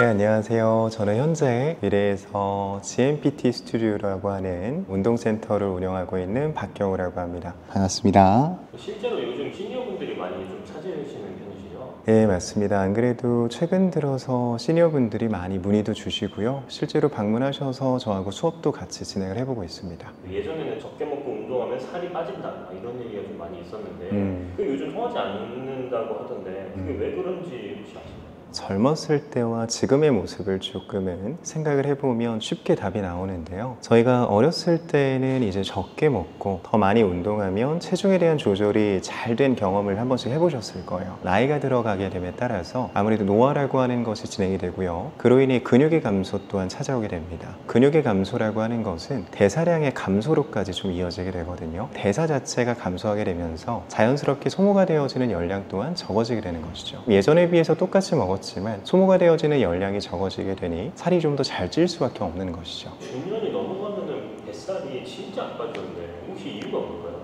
네, 안녕하세요. 저는 현재 미래에서 GMPT 스튜디오라고 하는 운동센터를 운영하고 있는 박경우라고 합니다. 반갑습니다. 실제로 요즘 시니어분들이 많이 좀 찾으시는 편이시죠? 네, 맞습니다. 안 그래도 최근 들어서 시니어분들이 많이 문의도 주시고요. 실제로 방문하셔서 저하고 수업도 같이 진행을 해보고 있습니다. 예전에는 적게 먹고 운동하면 살이 빠진다 이런 얘기가 좀 많이 있었는데 그게 요즘 통하지 않는다고 하던데 그게 왜 그런지 혹시 아시나요? 젊었을 때와 지금의 모습을 조금은 생각을 해보면 쉽게 답이 나오는데요. 저희가 어렸을 때는 이제 적게 먹고 더 많이 운동하면 체중에 대한 조절이 잘 된 경험을 한 번씩 해보셨을 거예요. 나이가 들어가게 됨에 따라서 아무래도 노화라고 하는 것이 진행이 되고요. 그로 인해 근육의 감소 또한 찾아오게 됩니다. 근육의 감소라고 하는 것은 대사량의 감소로까지 좀 이어지게 되거든요. 대사 자체가 감소하게 되면서 자연스럽게 소모가 되어지는 열량 또한 적어지게 되는 것이죠. 예전에 비해서 똑같이 먹었지만 소모가 되어지는 열량이 적어지게 되니 살이 좀 더 잘 찔 수밖에 없는 것이죠. 중년이 넘어가면은 뱃살이 진짜 안 빠지는데 혹시 이유가 뭘까요?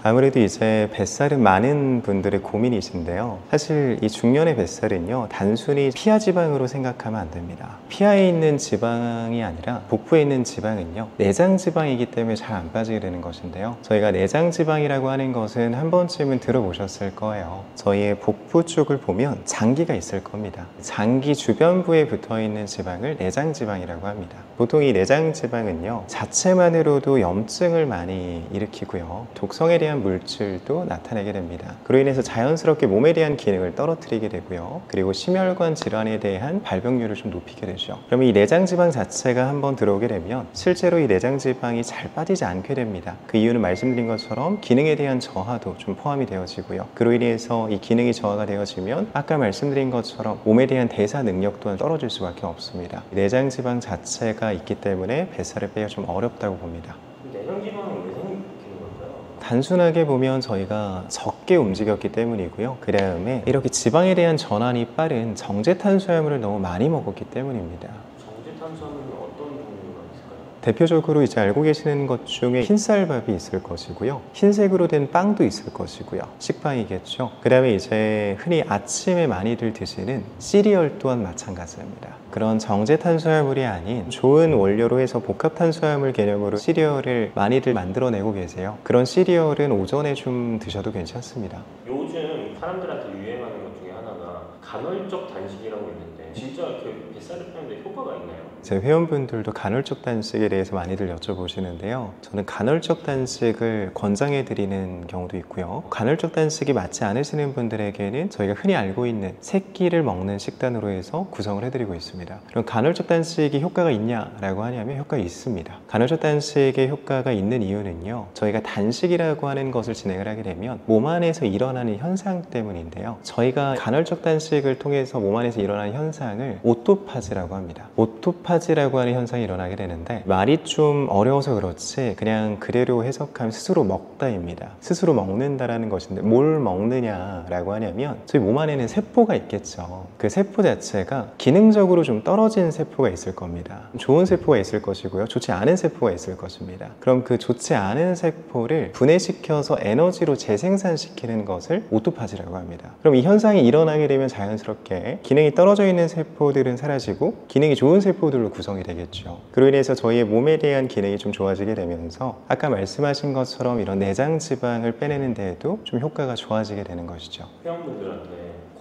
아무래도 이제 뱃살은 많은 분들의 고민이신데요. 사실 이 중년의 뱃살은요, 단순히 피하 지방으로 생각하면 안 됩니다. 피하에 있는 지방이 아니라 복부에 있는 지방은요, 내장 지방이기 때문에 잘 안 빠지게 되는 것인데요. 저희가 내장 지방이라고 하는 것은 한 번쯤은 들어보셨을 거예요. 저희의 복부 쪽을 보면 장기가 있을 겁니다. 장기 주변부에 붙어 있는 지방을 내장 지방이라고 합니다. 보통 이 내장 지방은요, 자체만으로도 염증을 많이 일으키고요, 독성에 대한 물질도 나타내게 됩니다. 그로 인해서 자연스럽게 몸에 대한 기능을 떨어뜨리게 되고요. 그리고 심혈관 질환에 대한 발병률을 좀 높이게 되죠. 그러면 이 내장지방 자체가 한번 들어오게 되면 실제로 이 내장지방이 잘 빠지지 않게 됩니다. 그 이유는 말씀드린 것처럼 기능에 대한 저하도 좀 포함이 되어지고요. 그로 인해서 이 기능이 저하가 되어지면 아까 말씀드린 것처럼 몸에 대한 대사 능력 또한 떨어질 수밖에 없습니다. 내장지방 자체가 있기 때문에 뱃살을 빼기가 좀 어렵다고 봅니다. 내장지방은 왜 생기는 걸까요? 단순하게 보면 저희가 적게 움직였기 때문이고요. 그 다음에 이렇게 지방에 대한 전환이 빠른 정제 탄수화물을 너무 많이 먹었기 때문입니다. 정제 탄수화물은 어떤 종류가 있을까요? 대표적으로 이제 알고 계시는 것 중에 흰쌀밥이 있을 것이고요. 흰색으로 된 빵도 있을 것이고요. 식빵이겠죠. 그 다음에 이제 흔히 아침에 많이들 드시는 시리얼 또한 마찬가지입니다. 그런 정제 탄수화물이 아닌 좋은 원료로 해서 복합 탄수화물 개념으로 시리얼을 많이들 만들어내고 계세요. 그런 시리얼은 오전에 좀 드셔도 괜찮습니다. 요즘 사람들한테 유행하는 것 중에 하나가 간헐적 단식이라고 있는데 진짜 그 뱃살을 빼는데 효과가 있나요? 제 회원분들도 간헐적 단식에 대해서 많이들 여쭤보시는데요. 저는 간헐적 단식을 권장해 드리는 경우도 있고요. 간헐적 단식이 맞지 않으시는 분들에게는 저희가 흔히 알고 있는 세 끼를 먹는 식단으로 해서 구성을 해드리고 있습니다. 그럼 간헐적 단식이 효과가 있냐라고 하냐면 효과가 있습니다. 간헐적 단식의 효과가 있는 이유는요, 저희가 단식이라고 하는 것을 진행을 하게 되면 몸 안에서 일어나는 현상 때문인데요. 저희가 간헐적 단식을 통해서 몸 안에서 일어나는 현상을 오토파지라고 합니다. 오토파지라고 하는 현상이 일어나게 되는데, 말이 좀 어려워서 그렇지 그냥 그대로 해석하면 스스로 먹다입니다. 스스로 먹는다라는 것인데, 뭘 먹느냐라고 하냐면 저희 몸 안에는 세포가 있겠죠. 그 세포 자체가 기능적으로 좀 떨어진 세포가 있을 겁니다. 좋은 세포가 있을 것이고요, 좋지 않은 세포가 있을 것입니다. 그럼 그 좋지 않은 세포를 분해시켜서 에너지로 재생산시키는 것을 오토파지라고 합니다. 그럼 이 현상이 일어나게 되면 자연스럽게 기능이 떨어져 있는 세포들은 사라지고 기능이 좋은 세포들로 구성이 되겠죠. 그로 인해서 저희의 몸에 대한 기능이 좀 좋아지게 되면서 아까 말씀하신 것처럼 이런 내장 지방을 빼내는 데에도 좀 효과가 좋아지게 되는 것이죠. 회원분들한테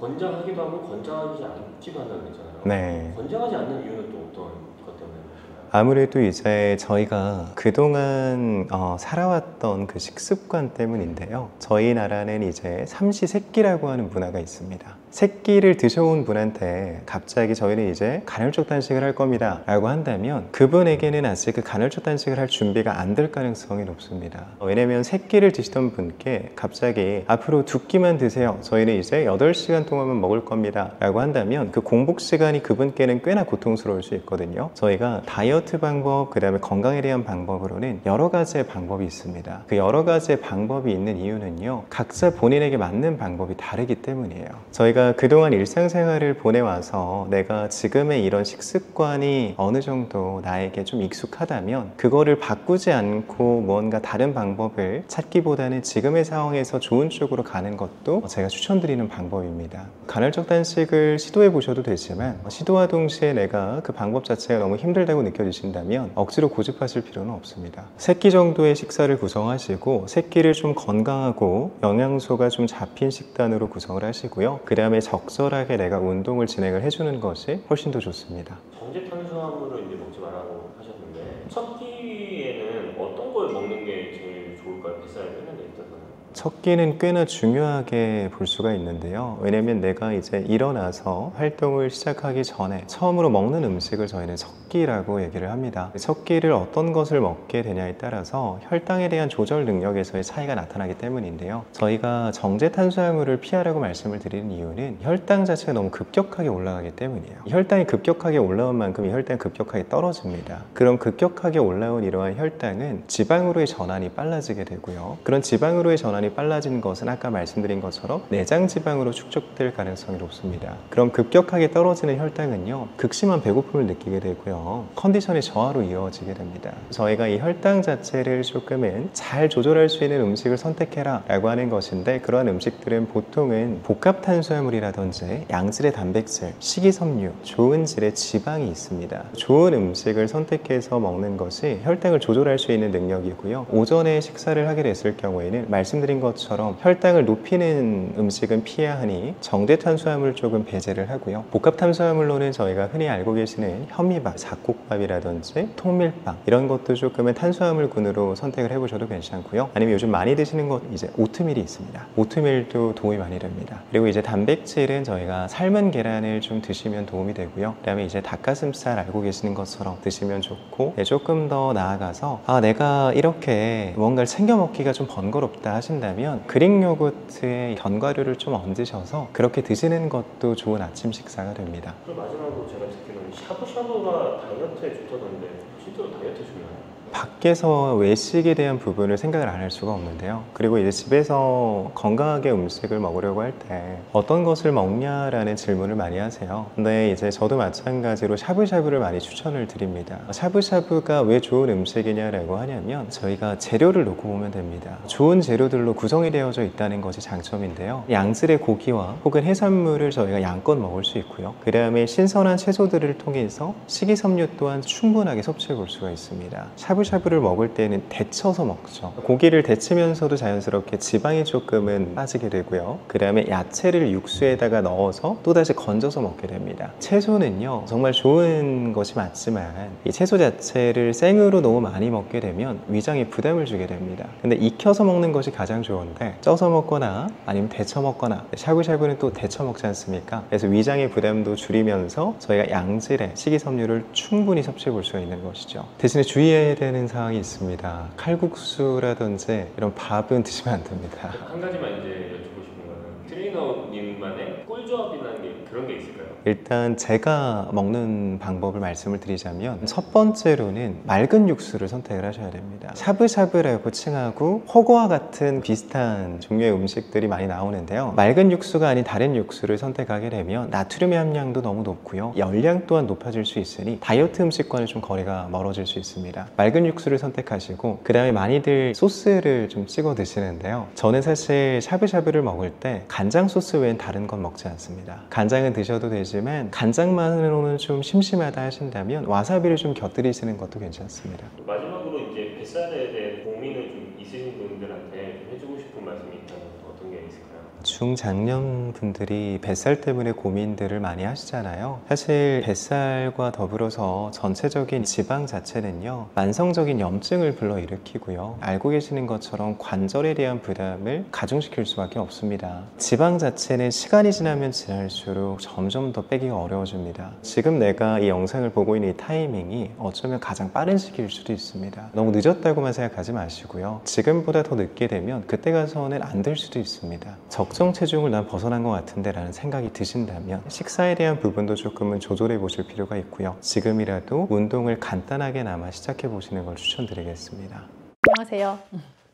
권장하기도 하고 권장하지 않기도 한다고 했잖아요. 네. 권장하지 않는 이유는 또 어떤 것 때문에 그러시나요? 아무래도 이제 저희가 그동안 살아왔던 그 식습관 때문인데요. 저희 나라는 이제 삼시세끼라고 하는 문화가 있습니다. 새끼를 드셔온 분한테 갑자기 저희는 이제 간헐적 단식을 할 겁니다 라고 한다면 그분에게는 아직 그 간헐적 단식을 할 준비가 안 될 가능성이 높습니다. 왜냐면 새끼를 드시던 분께 갑자기 앞으로 2끼만 드세요, 저희는 이제 8시간 동안만 먹을 겁니다 라고 한다면 그 공복 시간이 그분께는 꽤나 고통스러울 수 있거든요. 저희가 다이어트 방법, 그 다음에 건강에 대한 방법으로는 여러 가지의 방법이 있습니다. 그 여러 가지의 방법이 있는 이유는요, 각자 본인에게 맞는 방법이 다르기 때문이에요. 저희가 저희가 그동안 일상생활을 보내와서 내가 지금의 이런 식습관이 어느 정도 나에게 좀 익숙하다면 그거를 바꾸지 않고 뭔가 다른 방법을 찾기보다는 지금의 상황에서 좋은 쪽으로 가는 것도 제가 추천드리는 방법입니다. 간헐적 단식을 시도해 보셔도 되지만 시도와 동시에 내가 그 방법 자체가 너무 힘들다고 느껴지신다면 억지로 고집하실 필요는 없습니다. 3끼 정도의 식사를 구성하시고 3끼를 좀 건강하고 영양소가 좀 잡힌 식단으로 구성을 하시고요. 그 다음에 적절하게 내가 운동을 진행을 해주는 것이 훨씬 더 좋습니다. 정제 탄수화물을 이제 먹지 말라고 하셨는데 첫 끼에는 어떤 걸 먹는 게 제일 좋을까요? 뱃살 빼는 데 있어서는? 첫 끼는 꽤나 중요하게 볼 수가 있는데요. 왜냐면 내가 이제 일어나서 활동을 시작하기 전에 처음으로 먹는 음식을 저희는 첫 끼라고 얘기를 합니다. 첫 끼를 어떤 것을 먹게 되냐에 따라서 혈당에 대한 조절 능력에서의 차이가 나타나기 때문인데요. 저희가 정제 탄수화물을 피하라고 말씀을 드리는 이유는 혈당 자체가 너무 급격하게 올라가기 때문이에요. 혈당이 급격하게 올라온 만큼 이 혈당이 급격하게 떨어집니다. 그럼 급격하게 올라온 이러한 혈당은 지방으로의 전환이 빨라지게 되고요. 그런 지방으로의 전환이 빨라진 것은 아까 말씀드린 것처럼 내장 지방으로 축적될 가능성이 높습니다. 그럼 급격하게 떨어지는 혈당은요, 극심한 배고픔을 느끼게 되고요, 컨디션의 저하로 이어지게 됩니다. 저희가 이 혈당 자체를 조금은 잘 조절할 수 있는 음식을 선택해라 라고 하는 것인데, 그러한 음식들은 보통은 복합 탄수화물이라든지 양질의 단백질, 식이섬유, 좋은 질의 지방이 있습니다. 좋은 음식을 선택해서 먹는 것이 혈당을 조절할 수 있는 능력이고요. 오전에 식사를 하게 됐을 경우에는 말씀드린 것처럼 혈당을 높이는 음식은 피해야 하니 정제 탄수화물 쪽은 배제를 하고요. 복합 탄수화물로는 저희가 흔히 알고 계시는 현미밥, 잡곡밥이라든지 통밀빵 이런 것도 조금은 탄수화물군으로 선택을 해보셔도 괜찮고요. 아니면 요즘 많이 드시는 것 이제 오트밀이 있습니다. 오트밀도 도움이 많이 됩니다. 그리고 이제 단백질은 저희가 삶은 계란을 좀 드시면 도움이 되고요. 그다음에 이제 닭가슴살 알고 계시는 것처럼 드시면 좋고, 조금 더 나아가서 내가 이렇게 뭔가를 챙겨 먹기가 좀 번거롭다 하신다면 그릭 요거트에 견과류를 좀 얹으셔서 그렇게 드시는 것도 좋은 아침 식사가 됩니다. 그리고 마지막으로 제가 듣기로는 샤브샤브가 다이어트에 좋다던데 실제로 다이어트에 좋나요? 밖에서 외식에 대한 부분을 생각을 안 할 수가 없는데요. 그리고 이제 집에서 건강하게 음식을 먹으려고 할 때 어떤 것을 먹냐라는 질문을 많이 하세요. 근데 이제 저도 마찬가지로 샤브샤브를 많이 추천을 드립니다. 샤브샤브가 왜 좋은 음식이냐라고 하냐면 저희가 재료를 놓고 보면 됩니다. 좋은 재료들로 구성이 되어져 있다는 것이 장점인데요. 양질의 고기와 혹은 해산물을 저희가 양껏 먹을 수 있고요. 그 다음에 신선한 채소들을 통해서 식이섬유 또한 충분하게 섭취해 볼 수가 있습니다. 샤브샤브를 먹을 때는 데쳐서 먹죠. 고기를 데치면서도 자연스럽게 지방이 조금은 빠지게 되고요. 그 다음에 야채를 육수에다가 넣어서 또다시 건져서 먹게 됩니다. 채소는요, 정말 좋은 것이 맞지만 이 채소 자체를 생으로 너무 많이 먹게 되면 위장에 부담을 주게 됩니다. 근데 익혀서 먹는 것이 가장 좋은데 쪄서 먹거나 아니면 데쳐 먹거나, 샤브샤브는 또 데쳐 먹지 않습니까? 그래서 위장의 부담도 줄이면서 저희가 양질의 식이섬유를 충분히 섭취해 볼 수가 있는 것이죠. 대신에 주의해야 되는 사항이 있습니다. 칼국수라든지 이런 밥은 드시면 안 됩니다. 한 가지만 이제 여쭙고 싶은 거는 트레이너님만의 꿀조합이라는 게 그런 게 있을까요? 일단 제가 먹는 방법을 말씀을 드리자면 첫 번째로는 맑은 육수를 선택을 하셔야 됩니다. 샤브샤브라고 칭하고 허거와 같은 비슷한 종류의 음식들이 많이 나오는데요. 맑은 육수가 아닌 다른 육수를 선택하게 되면 나트륨의 함량도 너무 높고요. 열량 또한 높아질 수 있으니 다이어트 음식과는 좀 거리가 멀어질 수 있습니다. 맑은 육수를 선택하시고, 그 다음에 많이들 소스를 좀 찍어 드시는데요. 저는 사실 샤브샤브를 먹을 때 간장 소스 외엔 다른 건 먹지 않습니다. 간장은 드셔도 되지만 간장만으로는 좀 심심하다 하신다면 와사비를 좀 곁들이시는 것도 괜찮습니다. 마지막으로 이제 뱃살에 대해 고민을 좀 있으신 분들한테 좀 해주고 싶은 말씀이 있다면 어떤 게 있을까요? 중장년 분들이 뱃살 때문에 고민들을 많이 하시잖아요. 사실 뱃살과 더불어서 전체적인 지방 자체는요, 만성적인 염증을 불러일으키고요, 알고 계시는 것처럼 관절에 대한 부담을 가중시킬 수밖에 없습니다. 지방 자체는 시간이 지나면 지날수록 점점 더 빼기가 어려워집니다. 지금 내가 이 영상을 보고 있는 이 타이밍이 어쩌면 가장 빠른 시기일 수도 있습니다. 너무 늦었다고만 생각하지 마시고요. 지금보다 더 늦게 되면 그때 가서는 안 될 수도 있습니다. 적정 체중을 난 벗어난 것 같은데 라는 생각이 드신다면 식사에 대한 부분도 조금은 조절해 보실 필요가 있고요. 지금이라도 운동을 간단하게나마 시작해 보시는 걸 추천드리겠습니다. 안녕하세요.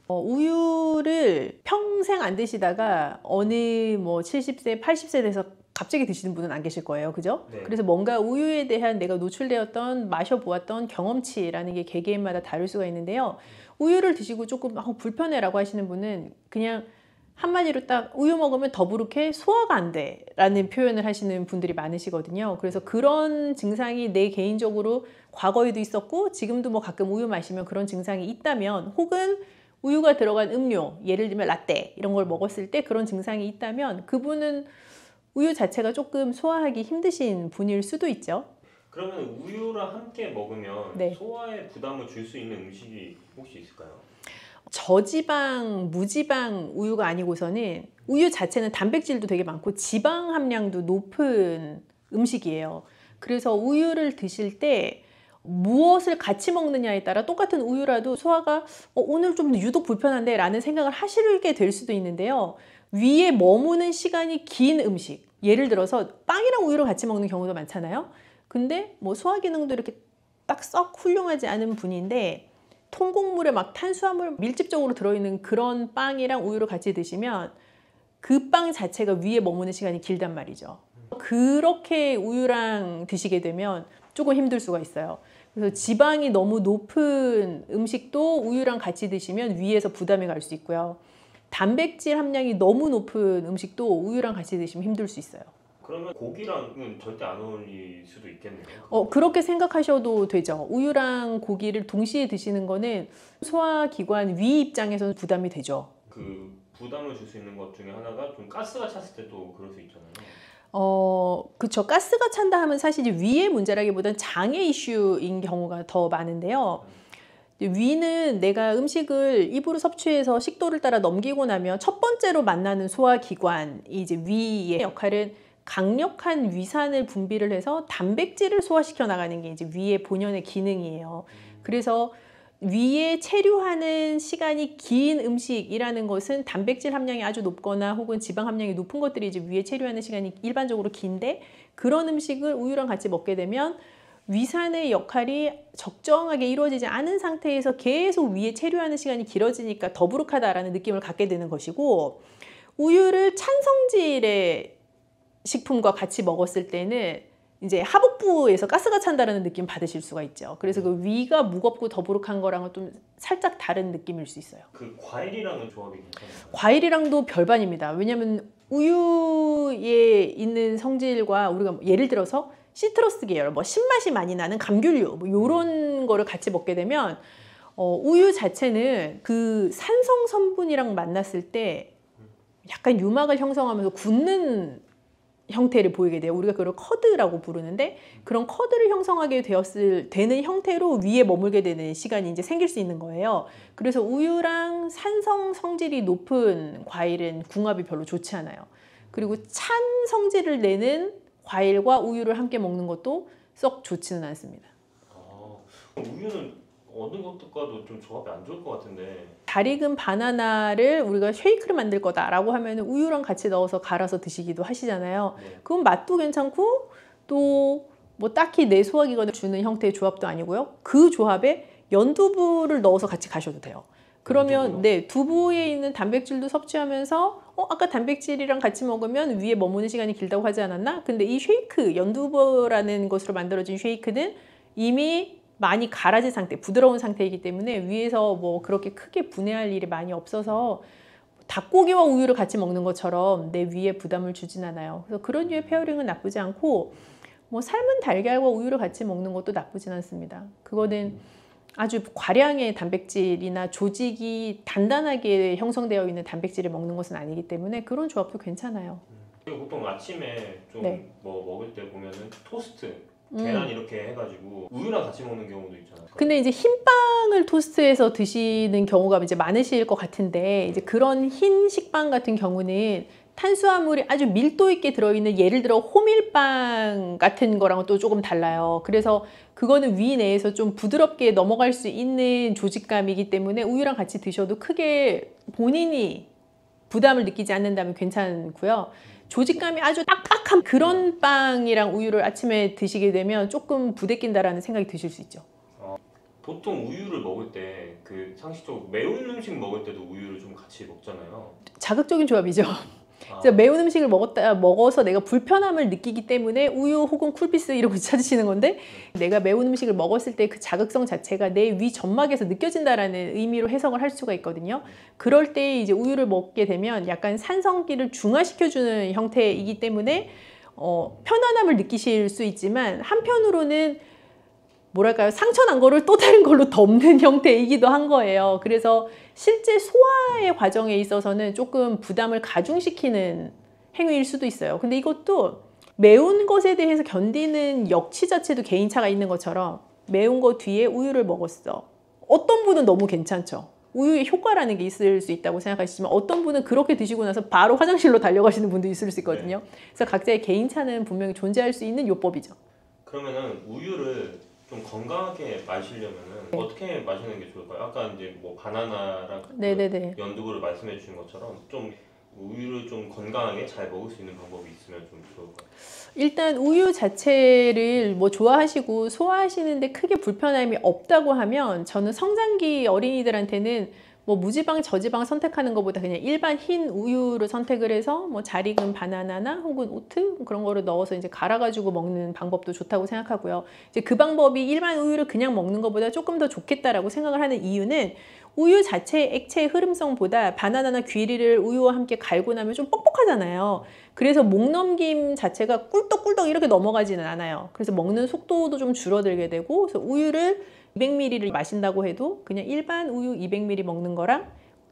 우유를 평생 안 드시다가 어느 70세, 80세 돼서 갑자기 드시는 분은 안 계실 거예요. 그죠? 네. 그래서 뭔가 우유에 대한 내가 노출되었던 마셔보았던 경험치라는 게 개개인마다 다를 수가 있는데요. 우유를 드시고 조금 불편해라고 하시는 분은 그냥 한마디로 딱 우유 먹으면 더부룩해 소화가 안 돼 라는 표현을 하시는 분들이 많으시거든요. 그래서 그런 증상이 내 개인적으로 과거에도 있었고 지금도 뭐 가끔 우유 마시면 그런 증상이 있다면, 혹은 우유가 들어간 음료, 예를 들면 라떼 이런 걸 먹었을 때 그런 증상이 있다면 그분은 우유 자체가 조금 소화하기 힘드신 분일 수도 있죠. 그러면 우유랑 함께 먹으면 네. 소화에 부담을 줄 수 있는 음식이 혹시 있을까요? 저지방, 무지방 우유가 아니고서는 우유 자체는 단백질도 되게 많고 지방 함량도 높은 음식이에요. 그래서 우유를 드실 때 무엇을 같이 먹느냐에 따라 똑같은 우유라도 소화가 오늘 좀 유독 불편한데 라는 생각을 하시게 될 수도 있는데요. 위에 머무는 시간이 긴 음식, 예를 들어서 빵이랑 우유를 같이 먹는 경우도 많잖아요. 근데 뭐 소화 기능도 이렇게 딱 썩 훌륭하지 않은 분인데 통곡물에 막 탄수화물 밀집적으로 들어있는 그런 빵이랑 우유를 같이 드시면 그 빵 자체가 위에 머무는 시간이 길단 말이죠. 그렇게 우유랑 드시게 되면 조금 힘들 수가 있어요. 그래서 지방이 너무 높은 음식도 우유랑 같이 드시면 위에서 부담이 갈 수 있고요. 단백질 함량이 너무 높은 음식도 우유랑 같이 드시면 힘들 수 있어요. 그러면 고기랑은 절대 안 어울릴 수도 있겠네요. 그렇게 생각하셔도 되죠. 우유랑 고기를 동시에 드시는 거는 소화기관 위 입장에서는 부담이 되죠. 그 부담을 줄 수 있는 것 중에 하나가 좀 가스가 찼을 때도 그럴 수 있잖아요. 그쵸. 가스가 찬다 하면 사실 이제 위의 문제라기보다는 장애 이슈인 경우가 더 많은데요. 위는 내가 음식을 입으로 섭취해서 식도를 따라 넘기고 나면 첫 번째로 만나는 소화기관이 이제 위의 역할은 강력한 위산을 분비를 해서 단백질을 소화시켜 나가는 게 이제 위의 본연의 기능이에요. 그래서 위에 체류하는 시간이 긴 음식이라는 것은 단백질 함량이 아주 높거나 혹은 지방 함량이 높은 것들이 이제 위에 체류하는 시간이 일반적으로 긴데, 그런 음식을 우유랑 같이 먹게 되면 위산의 역할이 적정하게 이루어지지 않은 상태에서 계속 위에 체류하는 시간이 길어지니까 더부룩하다라는 느낌을 갖게 되는 것이고, 우유를 찬 성질의 식품과 같이 먹었을 때는 이제 하복부에서 가스가 찬다는 느낌 받으실 수가 있죠. 그래서 그 위가 무겁고 더부룩한 거랑은 좀 살짝 다른 느낌일 수 있어요. 그 과일이랑은 조합이 괜찮아요? 과일이랑도 별반입니다. 왜냐하면 우유에 있는 성질과 우리가 예를 들어서 시트러스 계열, 뭐 신맛이 많이 나는 감귤류, 뭐 이런 거를 같이 먹게 되면 우유 자체는 그 산성 성분이랑 만났을 때 약간 유막을 형성하면서 굳는 형태를 보이게 돼요. 우리가 그걸 커드라고 부르는데, 그런 커드를 형성하게 되는 형태로 위에 머물게 되는 시간이 이제 생길 수 있는 거예요. 그래서 우유랑 산성 성질이 높은 과일은 궁합이 별로 좋지 않아요. 그리고 찬 성질을 내는 과일과 우유를 함께 먹는 것도 썩 좋지는 않습니다. 우유는 어느 것과도 좀 조합이 안 좋을 것 같은데. 잘 익은 바나나를 우리가 쉐이크를 만들 거다라고 하면 우유랑 같이 넣어서 갈아서 드시기도 하시잖아요. 네. 그건 맛도 괜찮고 또 뭐 딱히 내 소화기관을 주는 형태의 조합도 아니고요. 그 조합에 연두부를 넣어서 같이 가셔도 돼요. 그러면 연두부요? 네, 두부에 있는 단백질도 섭취하면서 아까 단백질이랑 같이 먹으면 위에 머무는 시간이 길다고 하지 않았나? 근데 이 쉐이크, 연두부라는 것으로 만들어진 쉐이크는 이미 많이 갈아진 상태, 부드러운 상태이기 때문에 위에서 뭐 그렇게 크게 분해할 일이 많이 없어서 닭고기와 우유를 같이 먹는 것처럼 내 위에 부담을 주진 않아요. 그래서 그런 류의 페어링은 나쁘지 않고, 뭐 삶은 달걀과 우유를 같이 먹는 것도 나쁘진 않습니다. 그거는 아주 과량의 단백질이나 조직이 단단하게 형성되어 있는 단백질을 먹는 것은 아니기 때문에 그런 조합도 괜찮아요. 그리고 보통 아침에 좀 네. 뭐 먹을 때 보면은 토스트, 계란 이렇게 해가지고 우유랑 같이 먹는 경우도 있잖아요. 근데 이제 흰빵을 토스트해서 드시는 경우가 이제 많으실 것 같은데, 이제 그런 흰 식빵 같은 경우는 탄수화물이 아주 밀도 있게 들어있는, 예를 들어 호밀빵 같은 거랑은 또 조금 달라요. 그래서 그거는 위 내에서 좀 부드럽게 넘어갈 수 있는 조직감이기 때문에 우유랑 같이 드셔도 크게 본인이 부담을 느끼지 않는다면 괜찮고요. 조직감이 아주 딱딱한 그런 빵이랑 우유를 아침에 드시게 되면 조금 부대낀다라는 생각이 드실 수 있죠. 보통 우유를 먹을 때 그 상식적으로 매운 음식 먹을 때도 우유를 좀 같이 먹잖아요. 자극적인 조합이죠. 그래서 매운 음식을 먹어서 내가 불편함을 느끼기 때문에 우유 혹은 쿨피스 이런 거 찾으시는 건데, 내가 매운 음식을 먹었을 때 그 자극성 자체가 내 위 점막에서 느껴진다라는 의미로 해석을 할 수가 있거든요. 그럴 때 이제 우유를 먹게 되면 약간 산성기를 중화시켜주는 형태이기 때문에 편안함을 느끼실 수 있지만, 한편으로는 뭐랄까요, 상처 난 거를 또 다른 걸로 덮는 형태이기도 한 거예요. 그래서 실제 소화의 과정에 있어서는 조금 부담을 가중시키는 행위일 수도 있어요. 근데 이것도 매운 것에 대해서 견디는 역치 자체도 개인차가 있는 것처럼, 매운 거 뒤에 우유를 먹었어. 어떤 분은 너무 괜찮죠. 우유의 효과라는 게 있을 수 있다고 생각하시지만, 어떤 분은 그렇게 드시고 나서 바로 화장실로 달려가시는 분도 있을 수 있거든요. 그래서 각자의 개인차는 분명히 존재할 수 있는 요법이죠. 그러면은 우유를 좀 건강하게 마시려면은 어떻게 마시는 게 좋을까요? 아까 이제 뭐 바나나랑 연두부를 말씀해 주신 것처럼 좀 우유를 좀 건강하게 잘 먹을 수 있는 방법이 있으면 좀 좋을까요? 일단 우유 자체를 뭐 좋아하시고 소화하시는데 크게 불편함이 없다고 하면, 저는 성장기 어린이들한테는 뭐 무지방, 저지방 선택하는 것보다 그냥 일반 흰 우유를 선택을 해서 뭐 잘 익은 바나나나 혹은 오트 그런 거를 넣어서 이제 갈아가지고 먹는 방법도 좋다고 생각하고요. 이제 그 방법이 일반 우유를 그냥 먹는 것보다 조금 더 좋겠다라고 생각을 하는 이유는, 우유 자체의 액체의 흐름성보다 바나나나 귀리를 우유와 함께 갈고 나면 좀 뻑뻑하잖아요. 그래서 목 넘김 자체가 꿀떡꿀떡 이렇게 넘어가지는 않아요. 그래서 먹는 속도도 좀 줄어들게 되고, 그래서 우유를 200ml를 마신다고 해도 그냥 일반 우유 200ml 먹는 거랑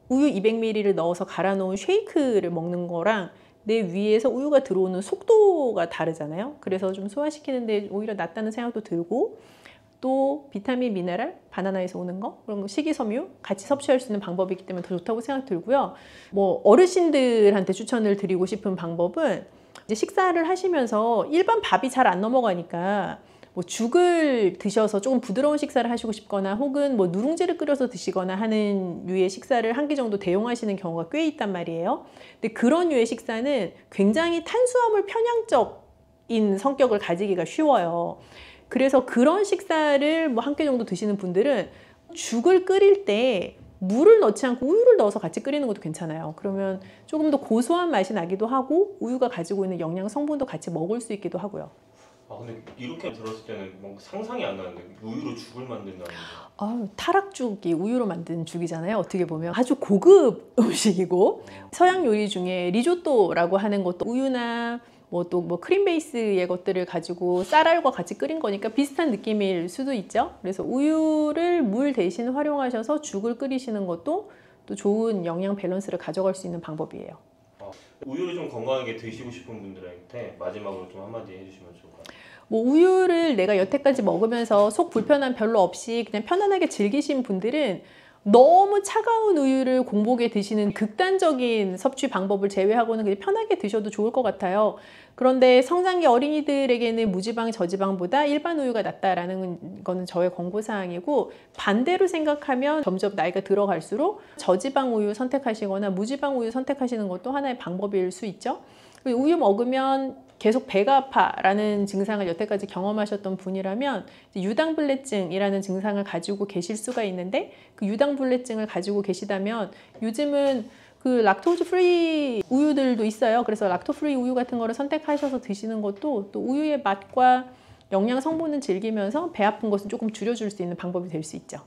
우유 200ml를 넣어서 갈아 놓은 쉐이크를 먹는 거랑 내 위에서 우유가 들어오는 속도가 다르잖아요. 그래서 좀 소화시키는데 오히려 낫다는 생각도 들고, 또 비타민, 미네랄, 바나나에서 오는 거, 그런 거 식이섬유 같이 섭취할 수 있는 방법이기 때문에 더 좋다고 생각 들고요. 뭐 어르신들한테 추천을 드리고 싶은 방법은, 이제 식사를 하시면서 일반 밥이 잘 안 넘어가니까 뭐 죽을 드셔서 조금 부드러운 식사를 하시고 싶거나, 혹은 뭐 누룽지를 끓여서 드시거나 하는 류의 식사를 한 끼 정도 대용하시는 경우가 꽤 있단 말이에요. 근데 그런 류의 식사는 굉장히 탄수화물 편향적인 성격을 가지기가 쉬워요. 그래서 그런 식사를 뭐 한 끼 정도 드시는 분들은 죽을 끓일 때 물을 넣지 않고 우유를 넣어서 같이 끓이는 것도 괜찮아요. 그러면 조금 더 고소한 맛이 나기도 하고, 우유가 가지고 있는 영양 성분도 같이 먹을 수 있기도 하고요. 근데 이렇게 들었을 때는 뭔가 상상이 안 나는데, 우유로 죽을 만든다는 게. 타락죽이 우유로 만든 죽이잖아요. 어떻게 보면 아주 고급 음식이고, 서양 요리 중에 리조또라고 하는 것도 우유나 뭐 크림 베이스의 것들을 가지고 쌀알과 같이 끓인 거니까 비슷한 느낌일 수도 있죠. 그래서 우유를 물 대신 활용하셔서 죽을 끓이시는 것도 또 좋은 영양 밸런스를 가져갈 수 있는 방법이에요. 우유를 좀 건강하게 드시고 싶은 분들한테 마지막으로 좀 한마디 해주시면 좋을까요? 뭐 우유를 내가 여태까지 먹으면서 속 불편함 별로 없이 그냥 편안하게 즐기신 분들은 너무 차가운 우유를 공복에 드시는 극단적인 섭취 방법을 제외하고는 그냥 편하게 드셔도 좋을 것 같아요. 그런데 성장기 어린이들에게는 무지방, 저지방보다 일반 우유가 낫다라는 거는 저의 권고사항이고, 반대로 생각하면 점점 나이가 들어갈수록 저지방 우유 선택하시거나 무지방 우유 선택하시는 것도 하나의 방법일 수 있죠. 우유 먹으면 계속 배가 아파라는 증상을 여태까지 경험하셨던 분이라면 유당불내증이라는 증상을 가지고 계실 수가 있는데, 그 유당불내증을 가지고 계시다면 요즘은 그 락토즈 프리 우유들도 있어요. 그래서 락토 프리 우유 같은 거를 선택하셔서 드시는 것도 또 우유의 맛과 영양 성분을 즐기면서 배 아픈 것은 조금 줄여줄 수 있는 방법이 될 수 있죠.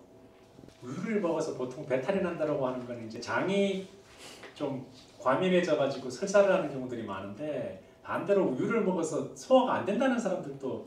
우유를 먹어서 보통 배탈이 난다고 하는 건 이제 장이 좀 과민해져 가지고 설사를 하는 경우들이 많은데, 반대로 우유를 먹어서 소화가 안 된다는 사람들도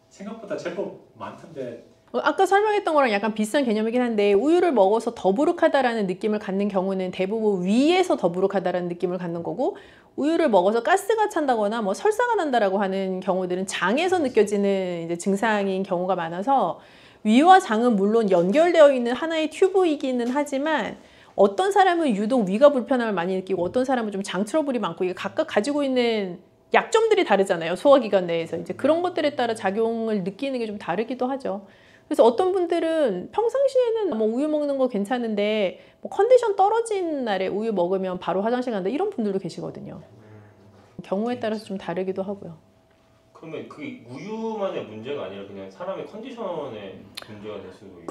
생각보다 제법 많던데. 아까 설명했던 거랑 약간 비슷한 개념이긴 한데, 우유를 먹어서 더부룩하다라는 느낌을 갖는 경우는 대부분 위에서 더부룩하다라는 느낌을 갖는 거고, 우유를 먹어서 가스가 찬다거나 뭐 설사가 난다라고 하는 경우들은 장에서 느껴지는 이제 증상인 경우가 많아서, 위와 장은 물론 연결되어 있는 하나의 튜브이기는 하지만 어떤 사람은 유독 위가 불편함을 많이 느끼고, 어떤 사람은 좀 장 트러블이 많고, 이게 각각 가지고 있는 약점들이 다르잖아요. 소화기관 내에서 이제 그런 것들에 따라 작용을 느끼는 게 좀 다르기도 하죠. 그래서 어떤 분들은 평상시에는 뭐 우유 먹는 거 괜찮은데 뭐 컨디션 떨어진 날에 우유 먹으면 바로 화장실 간다, 이런 분들도 계시거든요. 경우에 따라서 좀 다르기도 하고요. 그러면 그 우유만의 문제가 아니라 그냥 사람의 컨디션의 문제가 될 수도 있고.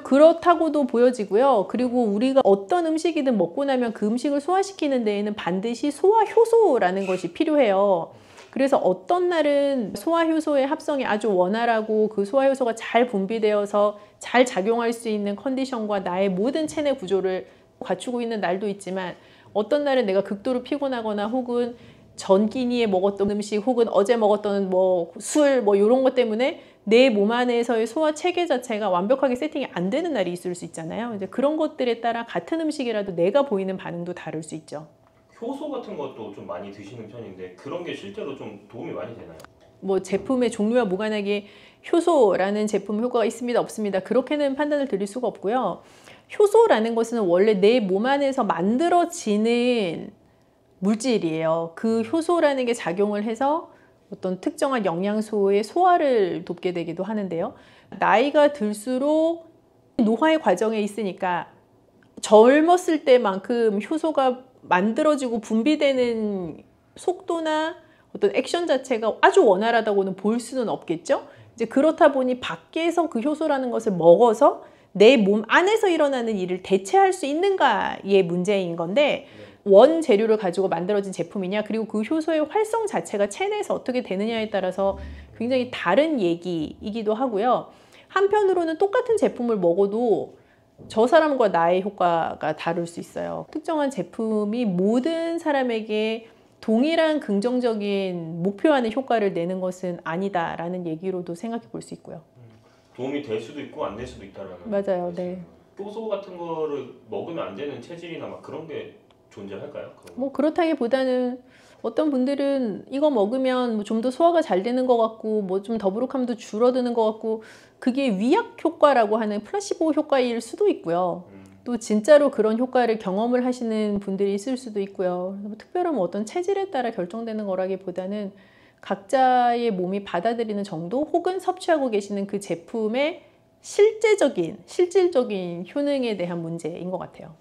그렇다고도 보여지고요. 그리고 우리가 어떤 음식이든 먹고 나면 그 음식을 소화시키는 데에는 반드시 소화 효소라는 것이 필요해요. 그래서 어떤 날은 소화 효소의 합성이 아주 원활하고 그 소화 효소가 잘 분비되어서 잘 작용할 수 있는 컨디션과 나의 모든 체내 구조를 갖추고 있는 날도 있지만, 어떤 날은 내가 극도로 피곤하거나 혹은 전끼니에 먹었던 음식 혹은 어제 먹었던 뭐 술 뭐 이런 것 때문에 내 몸 안에서의 소화 체계 자체가 완벽하게 세팅이 안 되는 날이 있을 수 있잖아요. 이제 그런 것들에 따라 같은 음식이라도 내가 보이는 반응도 다를 수 있죠. 효소 같은 것도 좀 많이 드시는 편인데 그런 게 실제로 좀 도움이 많이 되나요? 뭐 제품의 종류와 무관하게 효소라는 제품 효과가 있습니다, 없습니다. 그렇게는 판단을 드릴 수가 없고요. 효소라는 것은 원래 내 몸 안에서 만들어지는 물질이에요. 그 효소라는 게 작용을 해서 어떤 특정한 영양소의 소화를 돕게 되기도 하는데요. 나이가 들수록 노화의 과정에 있으니까 젊었을 때만큼 효소가 만들어지고 분비되는 속도나 어떤 액션 자체가 아주 원활하다고는 볼 수는 없겠죠. 이제 그렇다 보니 밖에서 그 효소라는 것을 먹어서 내 몸 안에서 일어나는 일을 대체할 수 있는가의 문제인 건데, 원 재료를 가지고 만들어진 제품이냐, 그리고 그 효소의 활성 자체가 체내에서 어떻게 되느냐에 따라서 굉장히 다른 얘기이기도 하고요. 한편으로는 똑같은 제품을 먹어도 저 사람과 나의 효과가 다를 수 있어요. 특정한 제품이 모든 사람에게 동일한 긍정적인 목표하는 효과를 내는 것은 아니다라는 얘기로도 생각해 볼 수 있고요. 도움이 될 수도 있고 안 될 수도 있다라는. 맞아요. 네. 효소 같은 거를 먹으면 안 되는 체질이나 막 그런 게 존재할까요? 뭐 그렇다기보다는 어떤 분들은 이거 먹으면 좀 더 소화가 잘 되는 것 같고 뭐 좀 더부룩함도 줄어드는 것 같고, 그게 위약 효과라고 하는 플라시보 효과일 수도 있고요. 또 진짜로 그런 효과를 경험을 하시는 분들이 있을 수도 있고요. 뭐 특별한 어떤 체질에 따라 결정되는 거라기보다는 각자의 몸이 받아들이는 정도 혹은 섭취하고 계시는 그 제품의 실질적인 효능에 대한 문제인 것 같아요.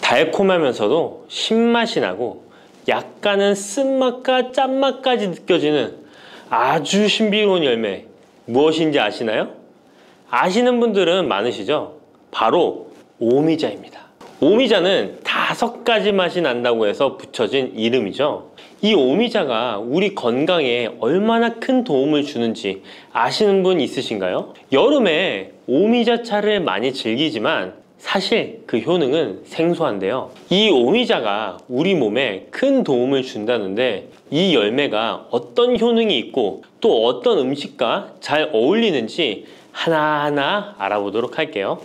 달콤하면서도 신맛이 나고 약간은 쓴맛과 짠맛까지 느껴지는 아주 신비로운 열매, 무엇인지 아시나요? 아시는 분들은 많으시죠? 바로 오미자입니다. 오미자는 5가지 맛이 난다고 해서 붙여진 이름이죠. 이 오미자가 우리 건강에 얼마나 큰 도움을 주는지 아시는 분 있으신가요? 여름에 오미자차를 많이 즐기지만 사실 그 효능은 생소한데요. 이 오미자가 우리 몸에 큰 도움을 준다는데, 이 열매가 어떤 효능이 있고 또 어떤 음식과 잘 어울리는지 하나하나 알아보도록 할게요.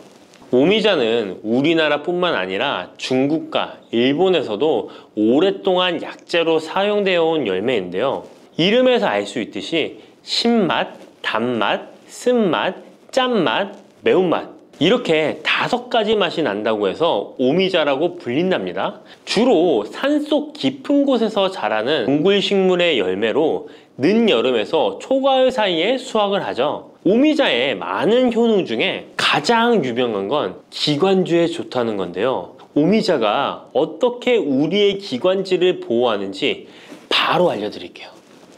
오미자는 우리나라뿐만 아니라 중국과 일본에서도 오랫동안 약재로 사용되어 온 열매인데요. 이름에서 알 수 있듯이 신맛, 단맛, 쓴맛, 짠맛, 매운맛, 이렇게 5가지 맛이 난다고 해서 오미자라고 불린답니다. 주로 산속 깊은 곳에서 자라는 동굴식물의 열매로 늦여름에서 초가을 사이에 수확을 하죠. 오미자의 많은 효능 중에 가장 유명한 건 기관지에 좋다는 건데요. 오미자가 어떻게 우리의 기관지를 보호하는지 바로 알려드릴게요.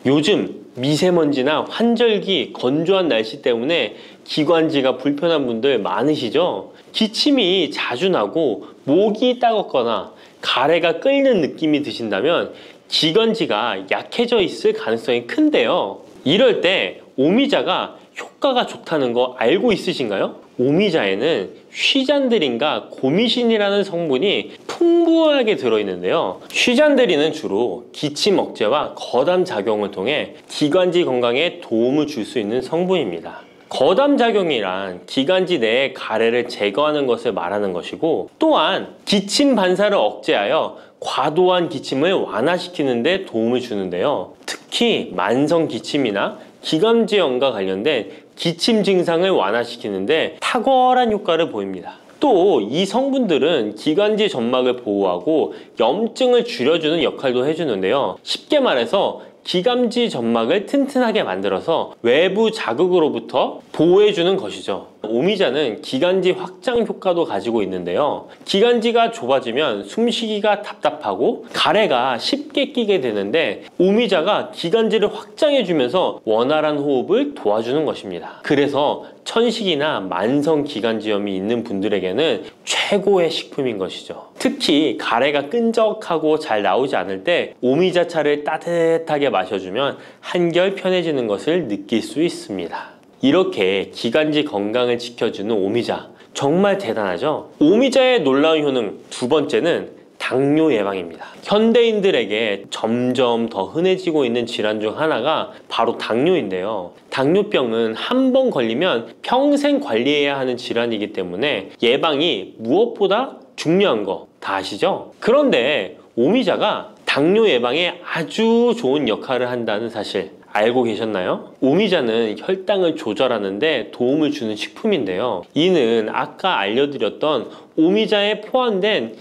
요즘 미세먼지나 환절기, 건조한 날씨 때문에 기관지가 불편한 분들 많으시죠? 기침이 자주 나고 목이 따갑거나 가래가 끓는 느낌이 드신다면 기관지가 약해져 있을 가능성이 큰데요. 이럴 때 오미자가 효과가 좋다는 거 알고 있으신가요? 오미자에는 쉬잔드린과 고미신이라는 성분이 풍부하게 들어있는데요. 쉬잔드린은 주로 기침 억제와 거담 작용을 통해 기관지 건강에 도움을 줄 수 있는 성분입니다. 거담 작용이란 기관지 내의 가래를 제거하는 것을 말하는 것이고, 또한 기침 반사를 억제하여 과도한 기침을 완화시키는 데 도움을 주는데요. 특히 만성 기침이나 기관지염과 관련된 기침 증상을 완화시키는데 탁월한 효과를 보입니다. 또 이 성분들은 기관지 점막을 보호하고 염증을 줄여주는 역할도 해주는데요. 쉽게 말해서 기관지 점막을 튼튼하게 만들어서 외부 자극으로부터 보호해주는 것이죠. 오미자는 기관지 확장 효과도 가지고 있는데요. 기관지가 좁아지면 숨쉬기가 답답하고 가래가 쉽게 끼게 되는데 오미자가 기관지를 확장해주면서 원활한 호흡을 도와주는 것입니다. 그래서 천식이나 만성 기관지염이 있는 분들에게는 최고의 식품인 것이죠. 특히 가래가 끈적하고 잘 나오지 않을 때 오미자차를 따뜻하게 마셔주면 한결 편해지는 것을 느낄 수 있습니다. 이렇게 기관지 건강을 지켜주는 오미자, 정말 대단하죠? 오미자의 놀라운 효능 두 번째는 당뇨 예방입니다. 현대인들에게 점점 더 흔해지고 있는 질환 중 하나가 바로 당뇨인데요. 당뇨병은 한 번 걸리면 평생 관리해야 하는 질환이기 때문에 예방이 무엇보다 중요한 거 다 아시죠? 그런데 오미자가 당뇨 예방에 아주 좋은 역할을 한다는 사실 알고 계셨나요? 오미자는 혈당을 조절하는데 도움을 주는 식품인데요. 이는 아까 알려드렸던 오미자에 포함된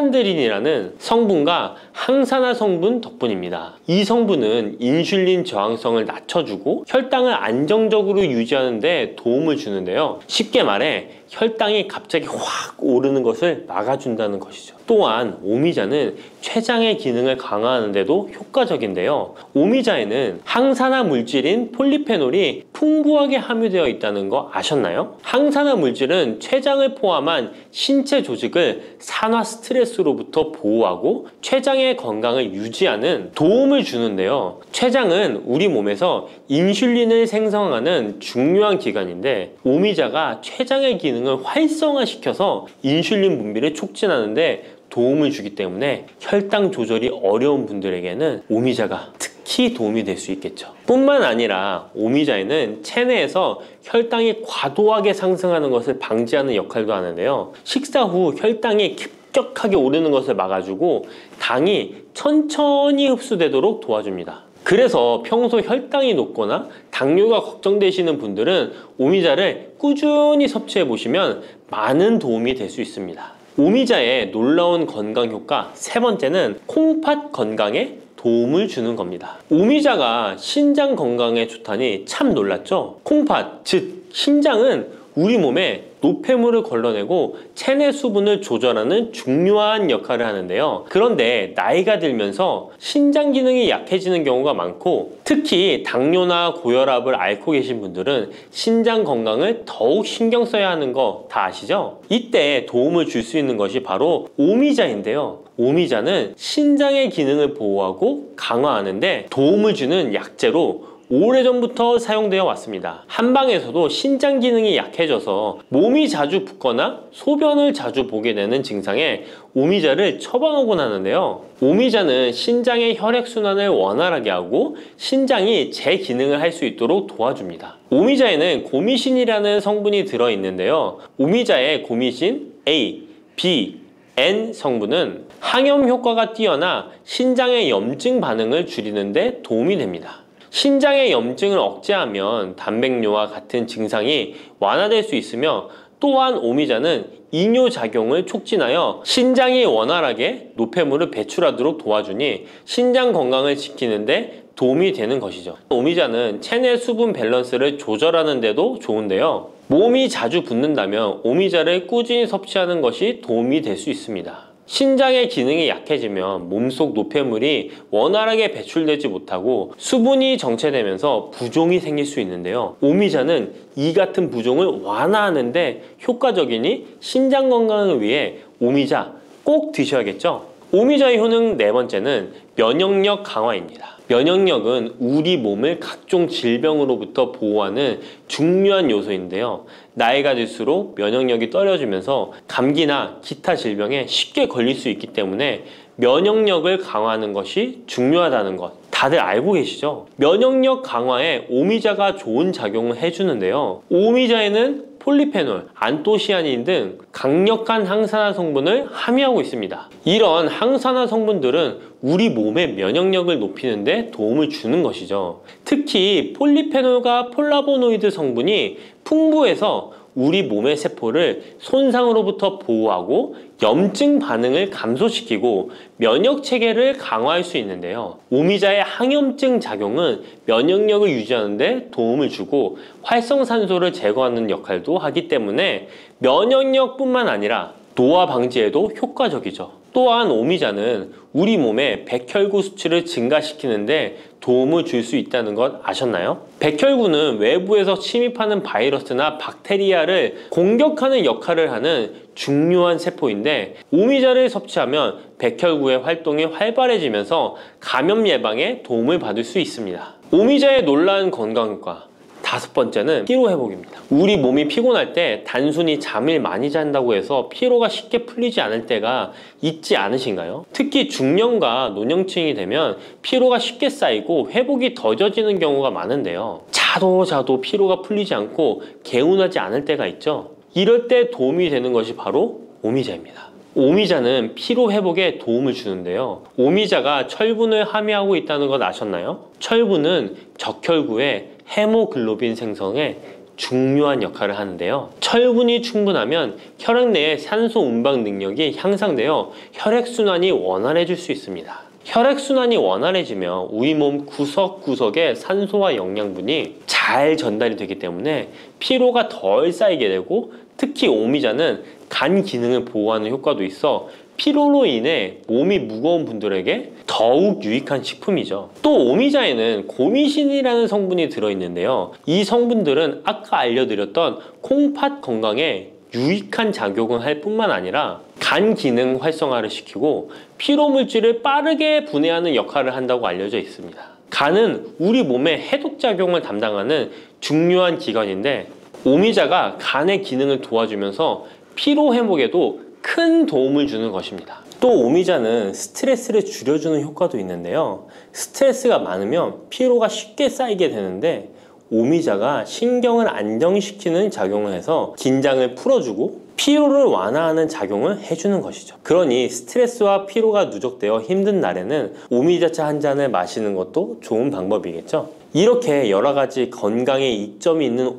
시잔드린이라는 성분과 항산화 성분 덕분입니다. 이 성분은 인슐린 저항성을 낮춰주고 혈당을 안정적으로 유지하는 데 도움을 주는데요. 쉽게 말해 혈당이 갑자기 확 오르는 것을 막아준다는 것이죠. 또한 오미자는 췌장의 기능을 강화하는 데도 효과적인데요. 오미자에는 항산화 물질인 폴리페놀이 풍부하게 함유되어 있다는 거 아셨나요? 항산화 물질은 췌장을 포함한 신체 조직을 산화 스트레스로부터 보호하고 췌장의 건강을 유지하는 도움을 주는데요. 췌장은 우리 몸에서 인슐린을 생성하는 중요한 기관인데 오미자가 췌장의 기능을 활성화시켜서 인슐린 분비를 촉진하는데 도움을 주기 때문에 혈당 조절이 어려운 분들에게는 오미자가 특히 도움이 될 수 있겠죠. 뿐만 아니라 오미자에는 체내에서 혈당이 과도하게 상승하는 것을 방지하는 역할도 하는데요. 식사 후 혈당이 급격하게 오르는 것을 막아주고 당이 천천히 흡수되도록 도와줍니다. 그래서 평소 혈당이 높거나 당뇨가 걱정되시는 분들은 오미자를 꾸준히 섭취해 보시면 많은 도움이 될 수 있습니다. 오미자의 놀라운 건강 효과 세 번째는 콩팥 건강에 도움을 주는 겁니다. 오미자가 신장 건강에 좋다니 참 놀랐죠? 콩팥, 즉 신장은 우리 몸에 노폐물을 걸러내고 체내 수분을 조절하는 중요한 역할을 하는데요. 그런데 나이가 들면서 신장 기능이 약해지는 경우가 많고 특히 당뇨나 고혈압을 앓고 계신 분들은 신장 건강을 더욱 신경 써야 하는 거 다 아시죠? 이때 도움을 줄 수 있는 것이 바로 오미자인데요. 오미자는 신장의 기능을 보호하고 강화하는데 도움을 주는 약재로 오래전부터 사용되어 왔습니다. 한방에서도 신장 기능이 약해져서 몸이 자주 붓거나 소변을 자주 보게 되는 증상에 오미자를 처방하곤 하는데요. 오미자는 신장의 혈액순환을 원활하게 하고 신장이 재기능을 할 수 있도록 도와줍니다. 오미자에는 고미신이라는 성분이 들어있는데요. 오미자의 고미신 A, B, N 성분은 항염 효과가 뛰어나 신장의 염증 반응을 줄이는 데 도움이 됩니다. 신장의 염증을 억제하면 단백뇨와 같은 증상이 완화될 수 있으며 또한 오미자는 이뇨작용을 촉진하여 신장이 원활하게 노폐물을 배출하도록 도와주니 신장 건강을 지키는 데 도움이 되는 것이죠. 오미자는 체내 수분 밸런스를 조절하는 데도 좋은데요. 몸이 자주 붓는다면 오미자를 꾸준히 섭취하는 것이 도움이 될 수 있습니다. 신장의 기능이 약해지면 몸속 노폐물이 원활하게 배출되지 못하고 수분이 정체되면서 부종이 생길 수 있는데요. 오미자는 이 같은 부종을 완화하는 데 효과적이니 신장 건강을 위해 오미자 꼭 드셔야겠죠. 오미자의 효능 네 번째는 면역력 강화입니다. 면역력은 우리 몸을 각종 질병으로부터 보호하는 중요한 요소인데요. 나이가 들수록 면역력이 떨어지면서 감기나 기타 질병에 쉽게 걸릴 수 있기 때문에 면역력을 강화하는 것이 중요하다는 것 다들 알고 계시죠? 면역력 강화에 오미자가 좋은 작용을 해주는데요. 오미자에는 폴리페놀, 안토시아닌 등 강력한 항산화 성분을 함유하고 있습니다. 이런 항산화 성분들은 우리 몸의 면역력을 높이는 데 도움을 주는 것이죠. 특히 폴리페놀과 폴라보노이드 성분이 풍부해서 우리 몸의 세포를 손상으로부터 보호하고 염증 반응을 감소시키고 면역 체계를 강화할 수 있는데요. 오미자의 항염증 작용은 면역력을 유지하는 데 도움을 주고 활성산소를 제거하는 역할도 하기 때문에 면역력뿐만 아니라 노화 방지에도 효과적이죠. 또한 오미자는 우리 몸의 백혈구 수치를 증가시키는데 도움을 줄 수 있다는 것 아셨나요? 백혈구는 외부에서 침입하는 바이러스나 박테리아를 공격하는 역할을 하는 중요한 세포인데 오미자를 섭취하면 백혈구의 활동이 활발해지면서 감염 예방에 도움을 받을 수 있습니다. 오미자의 놀라운 건강효과 5번째는 피로 회복입니다. 우리 몸이 피곤할 때 단순히 잠을 많이 잔다고 해서 피로가 쉽게 풀리지 않을 때가 있지 않으신가요? 특히 중년과 노년층이 되면 피로가 쉽게 쌓이고 회복이 더뎌지는 경우가 많은데요. 자도 피로가 풀리지 않고 개운하지 않을 때가 있죠. 이럴 때 도움이 되는 것이 바로 오미자입니다. 오미자는 피로 회복에 도움을 주는데요. 오미자가 철분을 함유하고 있다는 것 아셨나요? 철분은 적혈구의 헤모글로빈 생성에 중요한 역할을 하는데요. 철분이 충분하면 혈액 내의 산소 운반 능력이 향상되어 혈액순환이 원활해질 수 있습니다. 혈액순환이 원활해지면 우리 몸 구석구석에 산소와 영양분이 잘 전달이 되기 때문에 피로가 덜 쌓이게 되고 특히 오미자는 간 기능을 보호하는 효과도 있어 피로로 인해 몸이 무거운 분들에게 더욱 유익한 식품이죠. 또 오미자에는 고미신이라는 성분이 들어있는데요. 이 성분들은 아까 알려드렸던 콩팥 건강에 유익한 작용을 할 뿐만 아니라 간 기능 활성화를 시키고 피로 물질을 빠르게 분해하는 역할을 한다고 알려져 있습니다. 간은 우리 몸의 해독작용을 담당하는 중요한 기관인데 오미자가 간의 기능을 도와주면서 피로 회복에도 큰 도움을 주는 것입니다. 또 오미자는 스트레스를 줄여주는 효과도 있는데요. 스트레스가 많으면 피로가 쉽게 쌓이게 되는데 오미자가 신경을 안정시키는 작용을 해서 긴장을 풀어주고 피로를 완화하는 작용을 해주는 것이죠. 그러니 스트레스와 피로가 누적되어 힘든 날에는 오미자차 한 잔을 마시는 것도 좋은 방법이겠죠. 이렇게 여러 가지 건강에 이점이 있는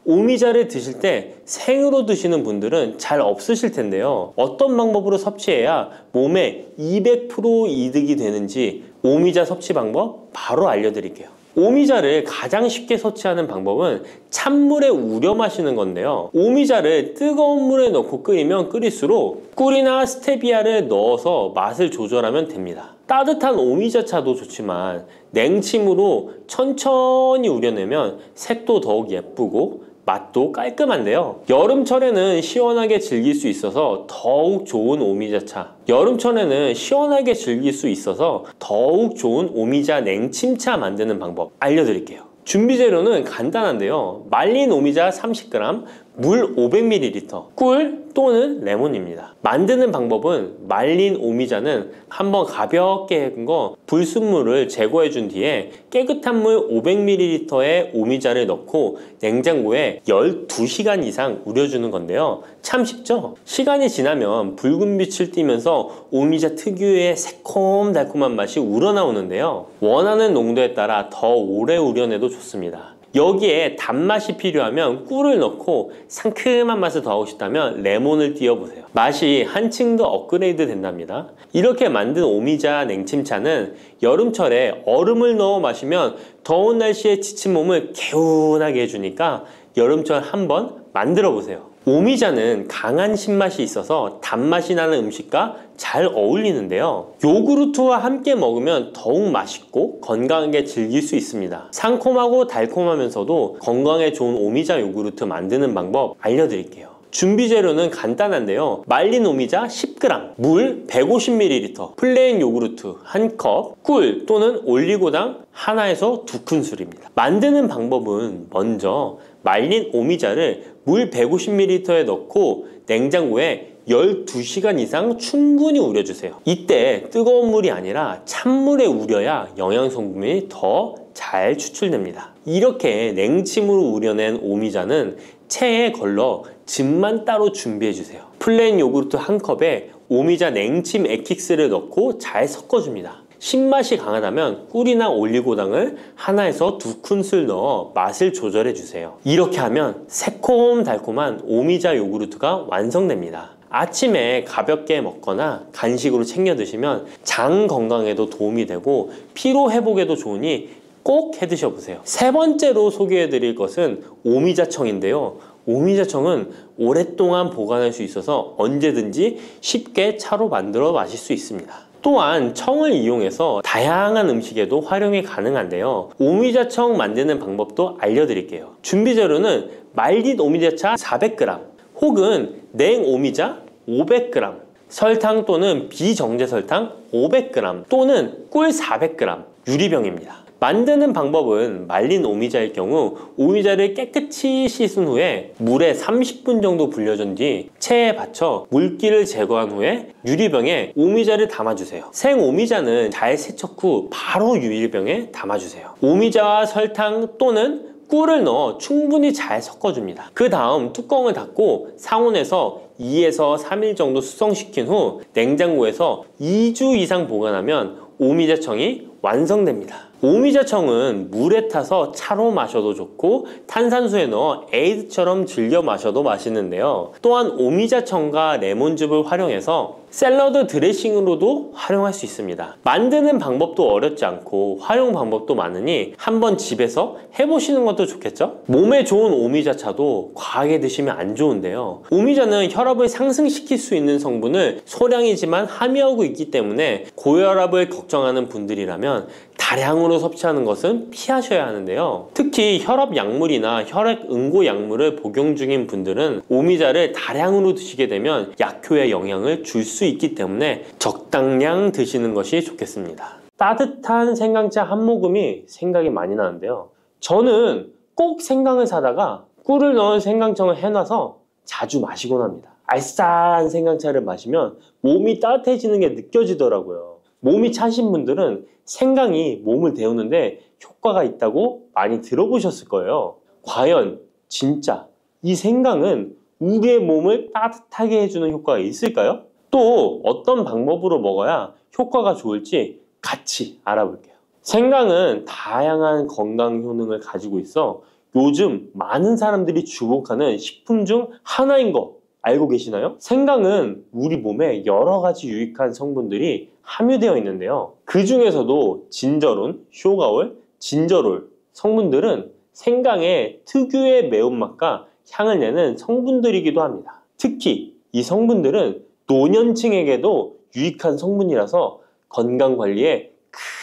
오미자를 드실 때 생으로 드시는 분들은 잘 없으실 텐데요. 어떤 방법으로 섭취해야 몸에 200% 이득이 되는지 오미자 섭취 방법 바로 알려드릴게요. 오미자를 가장 쉽게 섭취하는 방법은 찬물에 우려 마시는 건데요. 오미자를 뜨거운 물에 넣고 끓이면 끓일수록 꿀이나 스테비아를 넣어서 맛을 조절하면 됩니다. 따뜻한 오미자차도 좋지만 냉침으로 천천히 우려내면 색도 더욱 예쁘고 맛도 깔끔한데요. 여름철에는 시원하게 즐길 수 있어서 더욱 좋은 오미자차, 여름철에는 시원하게 즐길 수 있어서 더욱 좋은 오미자 냉침차 만드는 방법 알려드릴게요. 준비 재료는 간단한데요. 말린 오미자 30g, 물 500ml, 꿀 또는 레몬입니다. 만드는 방법은 말린 오미자는 한번 가볍게 헹궈 거 불순물을 제거해 준 뒤에 깨끗한 물 500ml에 오미자를 넣고 냉장고에 12시간 이상 우려주는 건데요. 참 쉽죠? 시간이 지나면 붉은 빛을 띠면서 오미자 특유의 새콤달콤한 맛이 우러나오는데요. 원하는 농도에 따라 더 오래 우려내도 좋습니다. 여기에 단맛이 필요하면 꿀을 넣고 상큼한 맛을 더하고 싶다면 레몬을 띄워보세요. 맛이 한층 더 업그레이드 된답니다. 이렇게 만든 오미자 냉침차는 여름철에 얼음을 넣어 마시면 더운 날씨에 지친 몸을 개운하게 해주니까 여름철 한번 만들어 보세요. 오미자는 강한 신맛이 있어서 단맛이 나는 음식과 잘 어울리는데요. 요구르트와 함께 먹으면 더욱 맛있고 건강하게 즐길 수 있습니다. 상콤하고 달콤하면서도 건강에 좋은 오미자 요구르트 만드는 방법 알려드릴게요. 준비 재료는 간단한데요. 말린 오미자 10g, 물 150ml, 플레인 요구르트 1컵, 꿀 또는 올리고당 하나에서 2큰술입니다. 만드는 방법은 먼저 말린 오미자를 물 150ml에 넣고 냉장고에 12시간 이상 충분히 우려주세요. 이때 뜨거운 물이 아니라 찬물에 우려야 영양성분이 더 잘 추출됩니다. 이렇게 냉침으로 우려낸 오미자는 체에 걸러 즙만 따로 준비해주세요. 플레인 요구르트 1컵에 오미자 냉침 액기스를 넣고 잘 섞어줍니다. 신맛이 강하다면 꿀이나 올리고당을 하나에서 2큰술 넣어 맛을 조절해 주세요. 이렇게 하면 새콤달콤한 오미자 요구르트가 완성됩니다. 아침에 가볍게 먹거나 간식으로 챙겨 드시면 장 건강에도 도움이 되고 피로 회복에도 좋으니 꼭 해 드셔보세요. 세 번째로 소개해 드릴 것은 오미자청인데요. 오미자청은 오랫동안 보관할 수 있어서 언제든지 쉽게 차로 만들어 마실 수 있습니다. 또한 청을 이용해서 다양한 음식에도 활용이 가능한데요. 오미자청 만드는 방법도 알려드릴게요. 준비 재료는 말린 오미자차 400g 혹은 냉오미자 500g, 설탕 또는 비정제 설탕 500g 또는 꿀 400g, 유리병입니다. 만드는 방법은 말린 오미자일 경우 오미자를 깨끗이 씻은 후에 물에 30분 정도 불려준 뒤 체에 받쳐 물기를 제거한 후에 유리병에 오미자를 담아주세요. 생 오미자는 잘 세척 후 바로 유리병에 담아주세요. 오미자와 설탕 또는 꿀을 넣어 충분히 잘 섞어줍니다. 그 다음 뚜껑을 닫고 상온에서 2에서 3일 정도 숙성시킨 후 냉장고에서 2주 이상 보관하면 오미자청이 완성됩니다. 오미자청은 물에 타서 차로 마셔도 좋고 탄산수에 넣어 에이드처럼 즐겨 마셔도 맛있는데요. 또한 오미자청과 레몬즙을 활용해서 샐러드 드레싱으로도 활용할 수 있습니다. 만드는 방법도 어렵지 않고 활용 방법도 많으니 한번 집에서 해보시는 것도 좋겠죠? 몸에 좋은 오미자차도 과하게 드시면 안 좋은데요. 오미자는 혈압을 상승시킬 수 있는 성분을 소량이지만 함유하고 있기 때문에 고혈압을 걱정하는 분들이라면 다량으로 섭취하는 것은 피하셔야 하는데요. 특히 혈압 약물이나 혈액 응고 약물을 복용 중인 분들은 오미자를 다량으로 드시게 되면 약효에 영향을 줄 수 있기 때문에 적당량 드시는 것이 좋겠습니다. 따뜻한 생강차 한 모금이 생각이 많이 나는데요. 저는 꼭 생강을 사다가 꿀을 넣은 생강청을 해놔서 자주 마시곤 합니다. 알싸한 생강차를 마시면 몸이 따뜻해지는 게 느껴지더라고요. 몸이 차신 분들은 생강이 몸을 데우는데 효과가 있다고 많이 들어보셨을 거예요. 과연 진짜 이 생강은 우리의 몸을 따뜻하게 해주는 효과가 있을까요? 또 어떤 방법으로 먹어야 효과가 좋을지 같이 알아볼게요. 생강은 다양한 건강 효능을 가지고 있어 요즘 많은 사람들이 주목하는 식품 중 하나인 거 알고 계시나요? 생강은 우리 몸에 여러 가지 유익한 성분들이 함유되어 있는데요. 그 중에서도 진저론, 쇼가올, 진저롤 성분들은 생강의 특유의 매운맛과 향을 내는 성분들이기도 합니다. 특히 이 성분들은 노년층에게도 유익한 성분이라서 건강관리에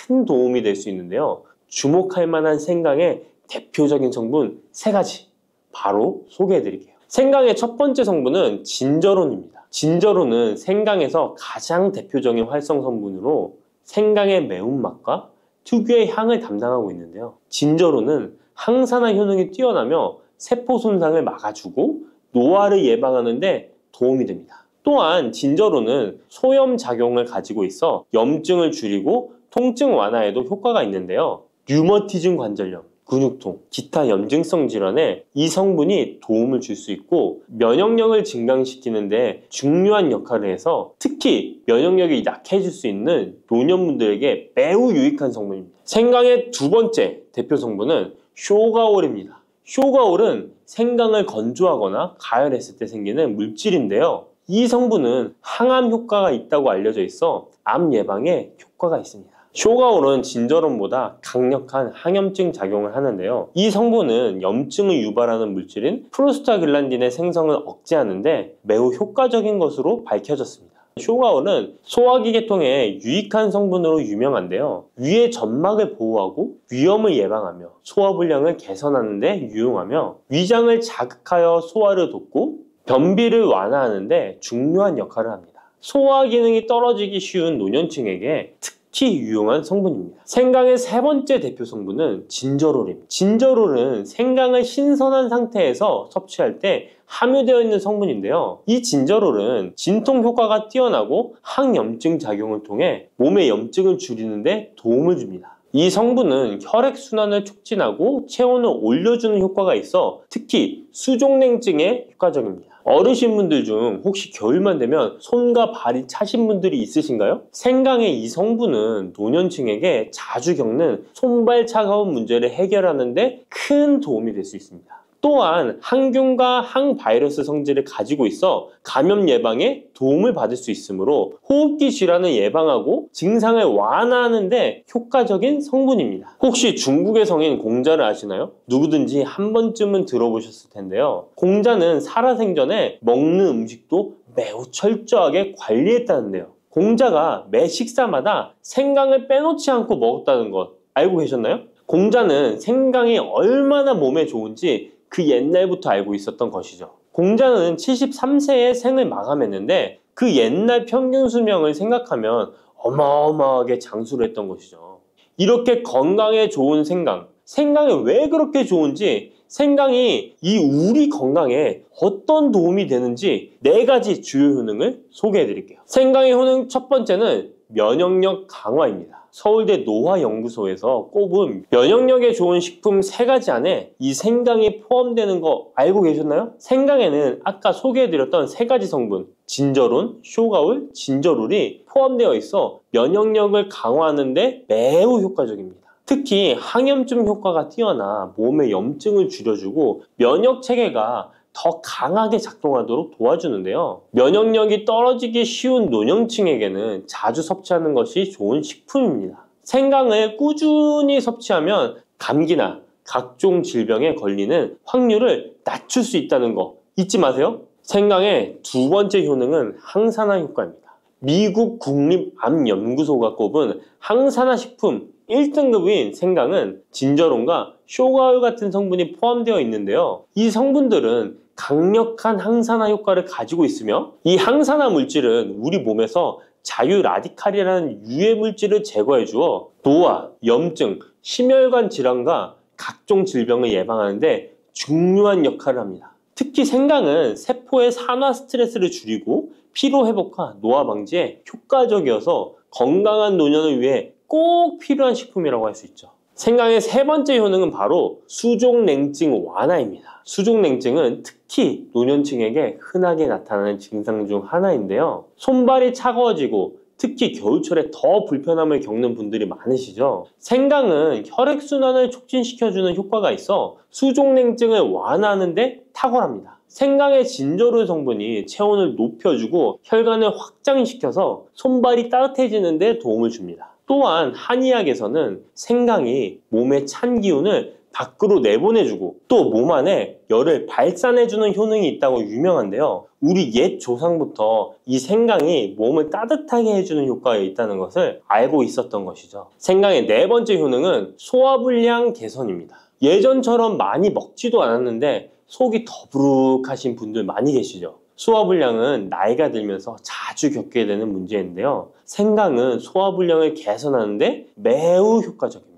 큰 도움이 될 수 있는데요. 주목할 만한 생강의 대표적인 성분 3가지 바로 소개해 드릴게요. 생강의 첫 번째 성분은 진저론입니다. 진저론은 생강에서 가장 대표적인 활성 성분으로 생강의 매운맛과 특유의 향을 담당하고 있는데요. 진저론은 항산화 효능이 뛰어나며 세포 손상을 막아주고 노화를 예방하는 데 도움이 됩니다. 또한 진저론은 소염 작용을 가지고 있어 염증을 줄이고 통증 완화에도 효과가 있는데요. 류머티즘 관절염, 근육통, 기타 염증성 질환에 이 성분이 도움을 줄 수 있고 면역력을 증강시키는 데 중요한 역할을 해서 특히 면역력이 약해질 수 있는 노년분들에게 매우 유익한 성분입니다. 생강의 두 번째 대표 성분은 쇼가올입니다. 쇼가올은 생강을 건조하거나 가열했을 때 생기는 물질인데요. 이 성분은 항암 효과가 있다고 알려져 있어 암 예방에 효과가 있습니다. 쇼가올은 진저론보다 강력한 항염증 작용을 하는데요. 이 성분은 염증을 유발하는 물질인 프로스타글란딘의 생성을 억제하는데 매우 효과적인 것으로 밝혀졌습니다. 쇼가올은 소화기 계통에 유익한 성분으로 유명한데요. 위의 점막을 보호하고 위염을 예방하며 소화불량을 개선하는 데 유용하며 위장을 자극하여 소화를 돕고 변비를 완화하는 데 중요한 역할을 합니다. 소화 기능이 떨어지기 쉬운 노년층에게 특히 유용한 성분입니다. 생강의 세 번째 대표 성분은 진저롤입니다. 진저롤은 생강을 신선한 상태에서 섭취할 때 함유되어 있는 성분인데요. 이 진저롤은 진통 효과가 뛰어나고 항염증 작용을 통해 몸의 염증을 줄이는 데 도움을 줍니다. 이 성분은 혈액순환을 촉진하고 체온을 올려주는 효과가 있어 특히 수족냉증에 효과적입니다. 어르신분들 중 혹시 겨울만 되면 손과 발이 차신 분들이 있으신가요? 생강의 이 성분은 노년층에게 자주 겪는 손발 차가운 문제를 해결하는 데 큰 도움이 될 수 있습니다. 또한 항균과 항바이러스 성질을 가지고 있어 감염 예방에 도움을 받을 수 있으므로 호흡기 질환을 예방하고 증상을 완화하는 데 효과적인 성분입니다. 혹시 중국의 성인 공자를 아시나요? 누구든지 한 번쯤은 들어보셨을 텐데요. 공자는 살아생전에 먹는 음식도 매우 철저하게 관리했다는데요. 공자가 매 식사마다 생강을 빼놓지 않고 먹었다는 것 알고 계셨나요? 공자는 생강이 얼마나 몸에 좋은지 그 옛날부터 알고 있었던 것이죠. 공자는 73세에 생을 마감했는데 그 옛날 평균 수명을 생각하면 어마어마하게 장수를 했던 것이죠. 이렇게 건강에 좋은 생강, 생강이 왜 그렇게 좋은지, 생강이 이 우리 건강에 어떤 도움이 되는지 4가지 주요 효능을 소개해 드릴게요. 생강의 효능 첫 번째는 면역력 강화입니다. 서울대 노화연구소에서 꼽은 면역력에 좋은 식품 3가지 안에 이 생강이 포함되는 거 알고 계셨나요? 생강에는 아까 소개해드렸던 3가지 성분 진저론, 쇼가울, 진저룰이 포함되어 있어 면역력을 강화하는 데 매우 효과적입니다. 특히 항염증 효과가 뛰어나 몸의 염증을 줄여주고 면역체계가 더 강하게 작동하도록 도와주는데요. 면역력이 떨어지기 쉬운 노년층에게는 자주 섭취하는 것이 좋은 식품입니다. 생강을 꾸준히 섭취하면 감기나 각종 질병에 걸리는 확률을 낮출 수 있다는 거 잊지 마세요. 생강의 2번째 효능은 항산화 효과입니다. 미국 국립암연구소가 꼽은 항산화 식품 1등급인 생강은 진저론과 쇼가울 같은 성분이 포함되어 있는데요. 이 성분들은 강력한 항산화 효과를 가지고 있으며 이 항산화 물질은 우리 몸에서 자유라디칼이라는 유해 물질을 제거해 주어 노화, 염증, 심혈관 질환과 각종 질병을 예방하는 데 중요한 역할을 합니다. 특히 생강은 세포의 산화 스트레스를 줄이고 피로 회복과 노화 방지에 효과적이어서 건강한 노년을 위해 꼭 필요한 식품이라고 할 수 있죠. 생강의 3번째 효능은 바로 수족냉증 완화입니다. 수족냉증은 특히 노년층에게 흔하게 나타나는 증상 중 하나인데요. 손발이 차가워지고 특히 겨울철에 더 불편함을 겪는 분들이 많으시죠. 생강은 혈액순환을 촉진시켜주는 효과가 있어 수족냉증을 완화하는 데 탁월합니다. 생강의 진저롤 성분이 체온을 높여주고 혈관을 확장시켜서 손발이 따뜻해지는 데 도움을 줍니다. 또한 한의학에서는 생강이 몸의 찬 기운을 밖으로 내보내주고 또 몸 안에 열을 발산해주는 효능이 있다고 유명한데요. 우리 옛 조상부터 이 생강이 몸을 따뜻하게 해주는 효과가 있다는 것을 알고 있었던 것이죠. 생강의 4번째 효능은 소화불량 개선입니다. 예전처럼 많이 먹지도 않았는데 속이 더부룩하신 분들 많이 계시죠. 소화불량은 나이가 들면서 자주 겪게 되는 문제인데요. 생강은 소화불량을 개선하는데 매우 효과적입니다.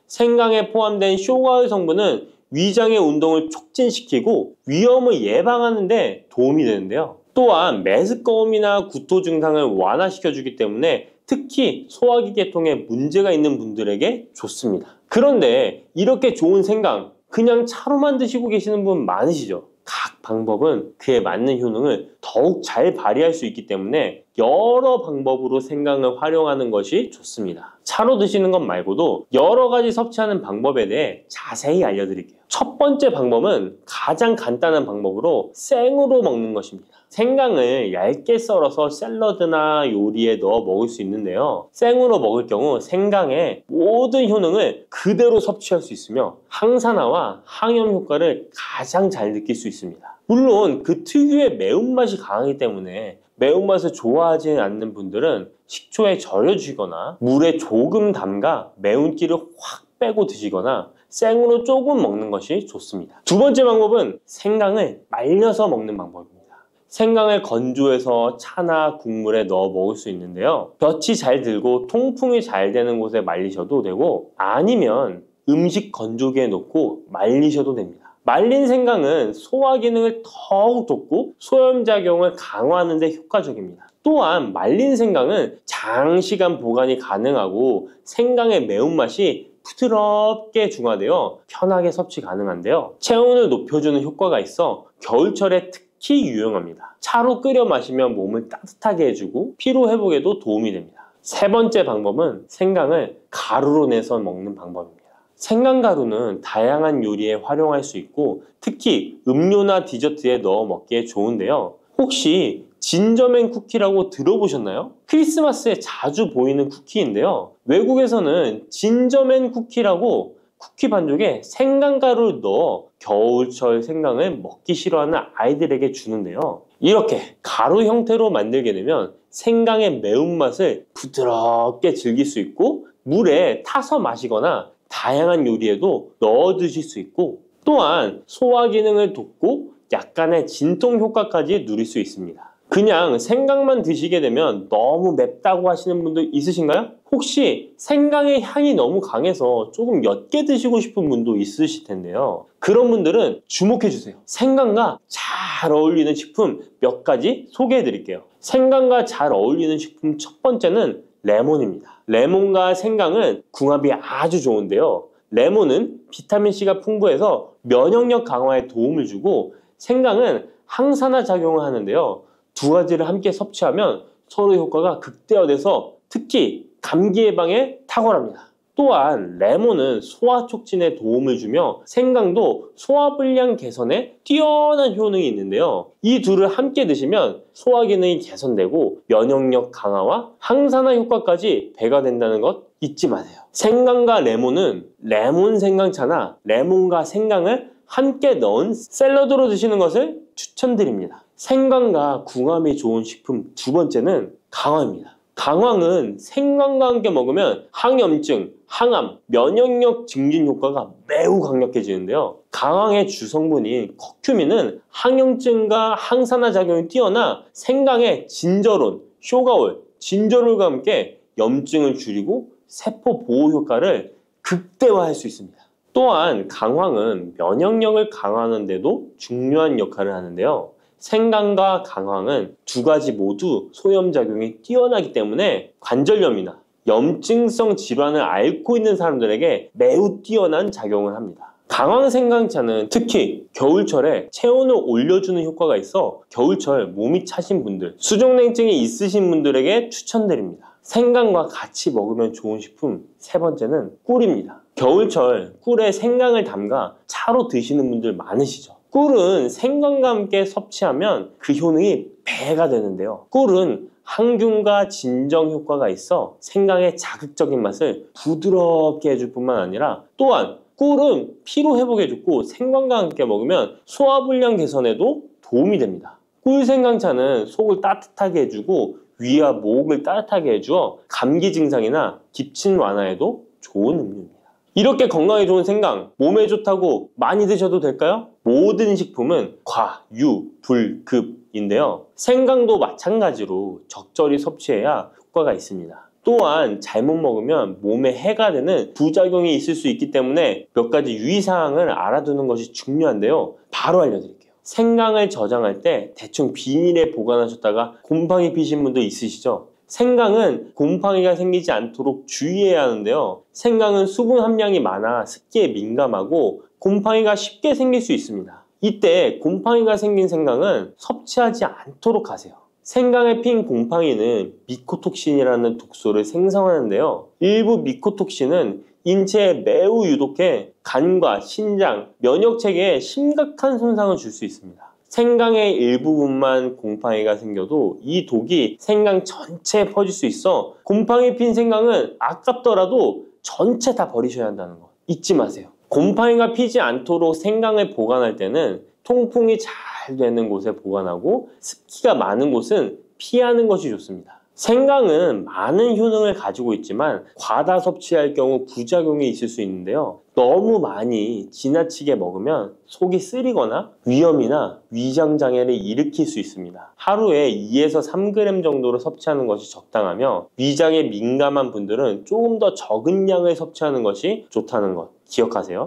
생강에 포함된 쇼가울 성분은 위장의 운동을 촉진시키고 위염을 예방하는 데 도움이 되는데요. 또한 메스꺼움이나 구토 증상을 완화시켜주기 때문에 특히 소화기 계통에 문제가 있는 분들에게 좋습니다. 그런데 이렇게 좋은 생강 그냥 차로만 드시고 계시는 분 많으시죠? 각 방법은 그에 맞는 효능을 더욱 잘 발휘할 수 있기 때문에 여러 방법으로 생강을 활용하는 것이 좋습니다. 차로 드시는 것 말고도 여러 가지 섭취하는 방법에 대해 자세히 알려드릴게요. 첫 번째 방법은 가장 간단한 방법으로 생으로 먹는 것입니다. 생강을 얇게 썰어서 샐러드나 요리에 넣어 먹을 수 있는데요. 생으로 먹을 경우 생강의 모든 효능을 그대로 섭취할 수 있으며 항산화와 항염 효과를 가장 잘 느낄 수 있습니다. 물론 그 특유의 매운맛이 강하기 때문에 매운맛을 좋아하지 않는 분들은 식초에 절여주거나 물에 조금 담가 매운기를 확 빼고 드시거나 생으로 조금 먹는 것이 좋습니다. 2번째 방법은 생강을 말려서 먹는 방법입니다. 생강을 건조해서 차나 국물에 넣어 먹을 수 있는데요. 볕이 잘 들고 통풍이 잘 되는 곳에 말리셔도 되고 아니면 음식 건조기에 넣고 말리셔도 됩니다. 말린 생강은 소화 기능을 더욱 돕고 소염작용을 강화하는 데 효과적입니다. 또한 말린 생강은 장시간 보관이 가능하고 생강의 매운맛이 부드럽게 중화되어 편하게 섭취 가능한데요. 체온을 높여주는 효과가 있어 겨울철에 특히 유용합니다. 차로 끓여 마시면 몸을 따뜻하게 해주고 피로 회복에도 도움이 됩니다. 세 번째 방법은 생강을 가루로 내서 먹는 방법입니다. 생강가루는 다양한 요리에 활용할 수 있고 특히 음료나 디저트에 넣어 먹기에 좋은데요. 혹시 진저맨 쿠키라고 들어보셨나요? 크리스마스에 자주 보이는 쿠키인데요. 외국에서는 진저맨 쿠키라고 쿠키 반죽에 생강가루를 넣어 겨울철 생강을 먹기 싫어하는 아이들에게 주는데요. 이렇게 가루 형태로 만들게 되면 생강의 매운맛을 부드럽게 즐길 수 있고 물에 타서 마시거나 다양한 요리에도 넣어 드실 수 있고 또한 소화 기능을 돕고 약간의 진통 효과까지 누릴 수 있습니다. 그냥 생강만 드시게 되면 너무 맵다고 하시는 분들 있으신가요? 혹시 생강의 향이 너무 강해서 조금 옅게 드시고 싶은 분도 있으실 텐데요. 그런 분들은 주목해 주세요. 생강과 잘 어울리는 식품 몇 가지 소개해 드릴게요. 생강과 잘 어울리는 식품 첫 번째는 레몬입니다. 레몬과 생강은 궁합이 아주 좋은데요. 레몬은 비타민C가 풍부해서 면역력 강화에 도움을 주고 생강은 항산화 작용을 하는데요. 두 가지를 함께 섭취하면 서로 효과가 극대화돼서 특히 감기 예방에 탁월합니다. 또한 레몬은 소화 촉진에 도움을 주며 생강도 소화불량 개선에 뛰어난 효능이 있는데요. 이 둘을 함께 드시면 소화 기능이 개선되고 면역력 강화와 항산화 효과까지 배가 된다는 것 잊지 마세요. 생강과 레몬은 레몬 생강차나 레몬과 생강을 함께 넣은 샐러드로 드시는 것을 추천드립니다. 생강과 궁합이 좋은 식품 두 번째는 강황입니다. 강황은 생강과 함께 먹으면 항염증, 항암, 면역력 증진 효과가 매우 강력해지는데요. 강황의 주성분인 커큐민은 항염증과 항산화 작용이 뛰어나 생강의 진저론, 쇼가올, 진저롤과 함께 염증을 줄이고 세포 보호 효과를 극대화할 수 있습니다. 또한 강황은 면역력을 강화하는 데도 중요한 역할을 하는데요. 생강과 강황은 두 가지 모두 소염작용이 뛰어나기 때문에 관절염이나 염증성 질환을 앓고 있는 사람들에게 매우 뛰어난 작용을 합니다. 강황 생강차는 특히 겨울철에 체온을 올려주는 효과가 있어 겨울철 몸이 차신 분들, 수족냉증이 있으신 분들에게 추천드립니다. 생강과 같이 먹으면 좋은 식품 세 번째는 꿀입니다. 겨울철 꿀에 생강을 담가 차로 드시는 분들 많으시죠? 꿀은 생강과 함께 섭취하면 그 효능이 배가 되는데요. 꿀은 항균과 진정 효과가 있어 생강의 자극적인 맛을 부드럽게 해줄 뿐만 아니라 또한 꿀은 피로 회복해 주고 생강과 함께 먹으면 소화불량 개선에도 도움이 됩니다. 꿀 생강차는 속을 따뜻하게 해주고 위와 목을 따뜻하게 해주어 감기 증상이나 기침 완화에도 좋은 음료입니다. 이렇게 건강에 좋은 생강, 몸에 좋다고 많이 드셔도 될까요? 모든 식품은 과, 유, 불, 급인데요. 생강도 마찬가지로 적절히 섭취해야 효과가 있습니다. 또한 잘못 먹으면 몸에 해가 되는 부작용이 있을 수 있기 때문에 몇 가지 유의사항을 알아두는 것이 중요한데요. 바로 알려드릴게요. 생강을 저장할 때 대충 비닐에 보관하셨다가 곰팡이 피신 분도 있으시죠? 생강은 곰팡이가 생기지 않도록 주의해야 하는데요. 생강은 수분 함량이 많아 습기에 민감하고 곰팡이가 쉽게 생길 수 있습니다. 이때 곰팡이가 생긴 생강은 섭취하지 않도록 하세요. 생강에 핀 곰팡이는 미코톡신이라는 독소를 생성하는데요. 일부 미코톡신은 인체에 매우 유독해 간과 신장, 면역체계에 심각한 손상을 줄 수 있습니다. 생강의 일부분만 곰팡이가 생겨도 이 독이 생강 전체에 퍼질 수 있어 곰팡이 핀 생강은 아깝더라도 전체 다 버리셔야 한다는 거 잊지 마세요. 곰팡이가 피지 않도록 생강을 보관할 때는 통풍이 잘 되는 곳에 보관하고 습기가 많은 곳은 피하는 것이 좋습니다. 생강은 많은 효능을 가지고 있지만 과다 섭취할 경우 부작용이 있을 수 있는데요. 너무 많이 지나치게 먹으면 속이 쓰리거나 위염이나 위장장애를 일으킬 수 있습니다. 하루에 2에서 3g 정도로 섭취하는 것이 적당하며 위장에 민감한 분들은 조금 더 적은 양을 섭취하는 것이 좋다는 것 기억하세요.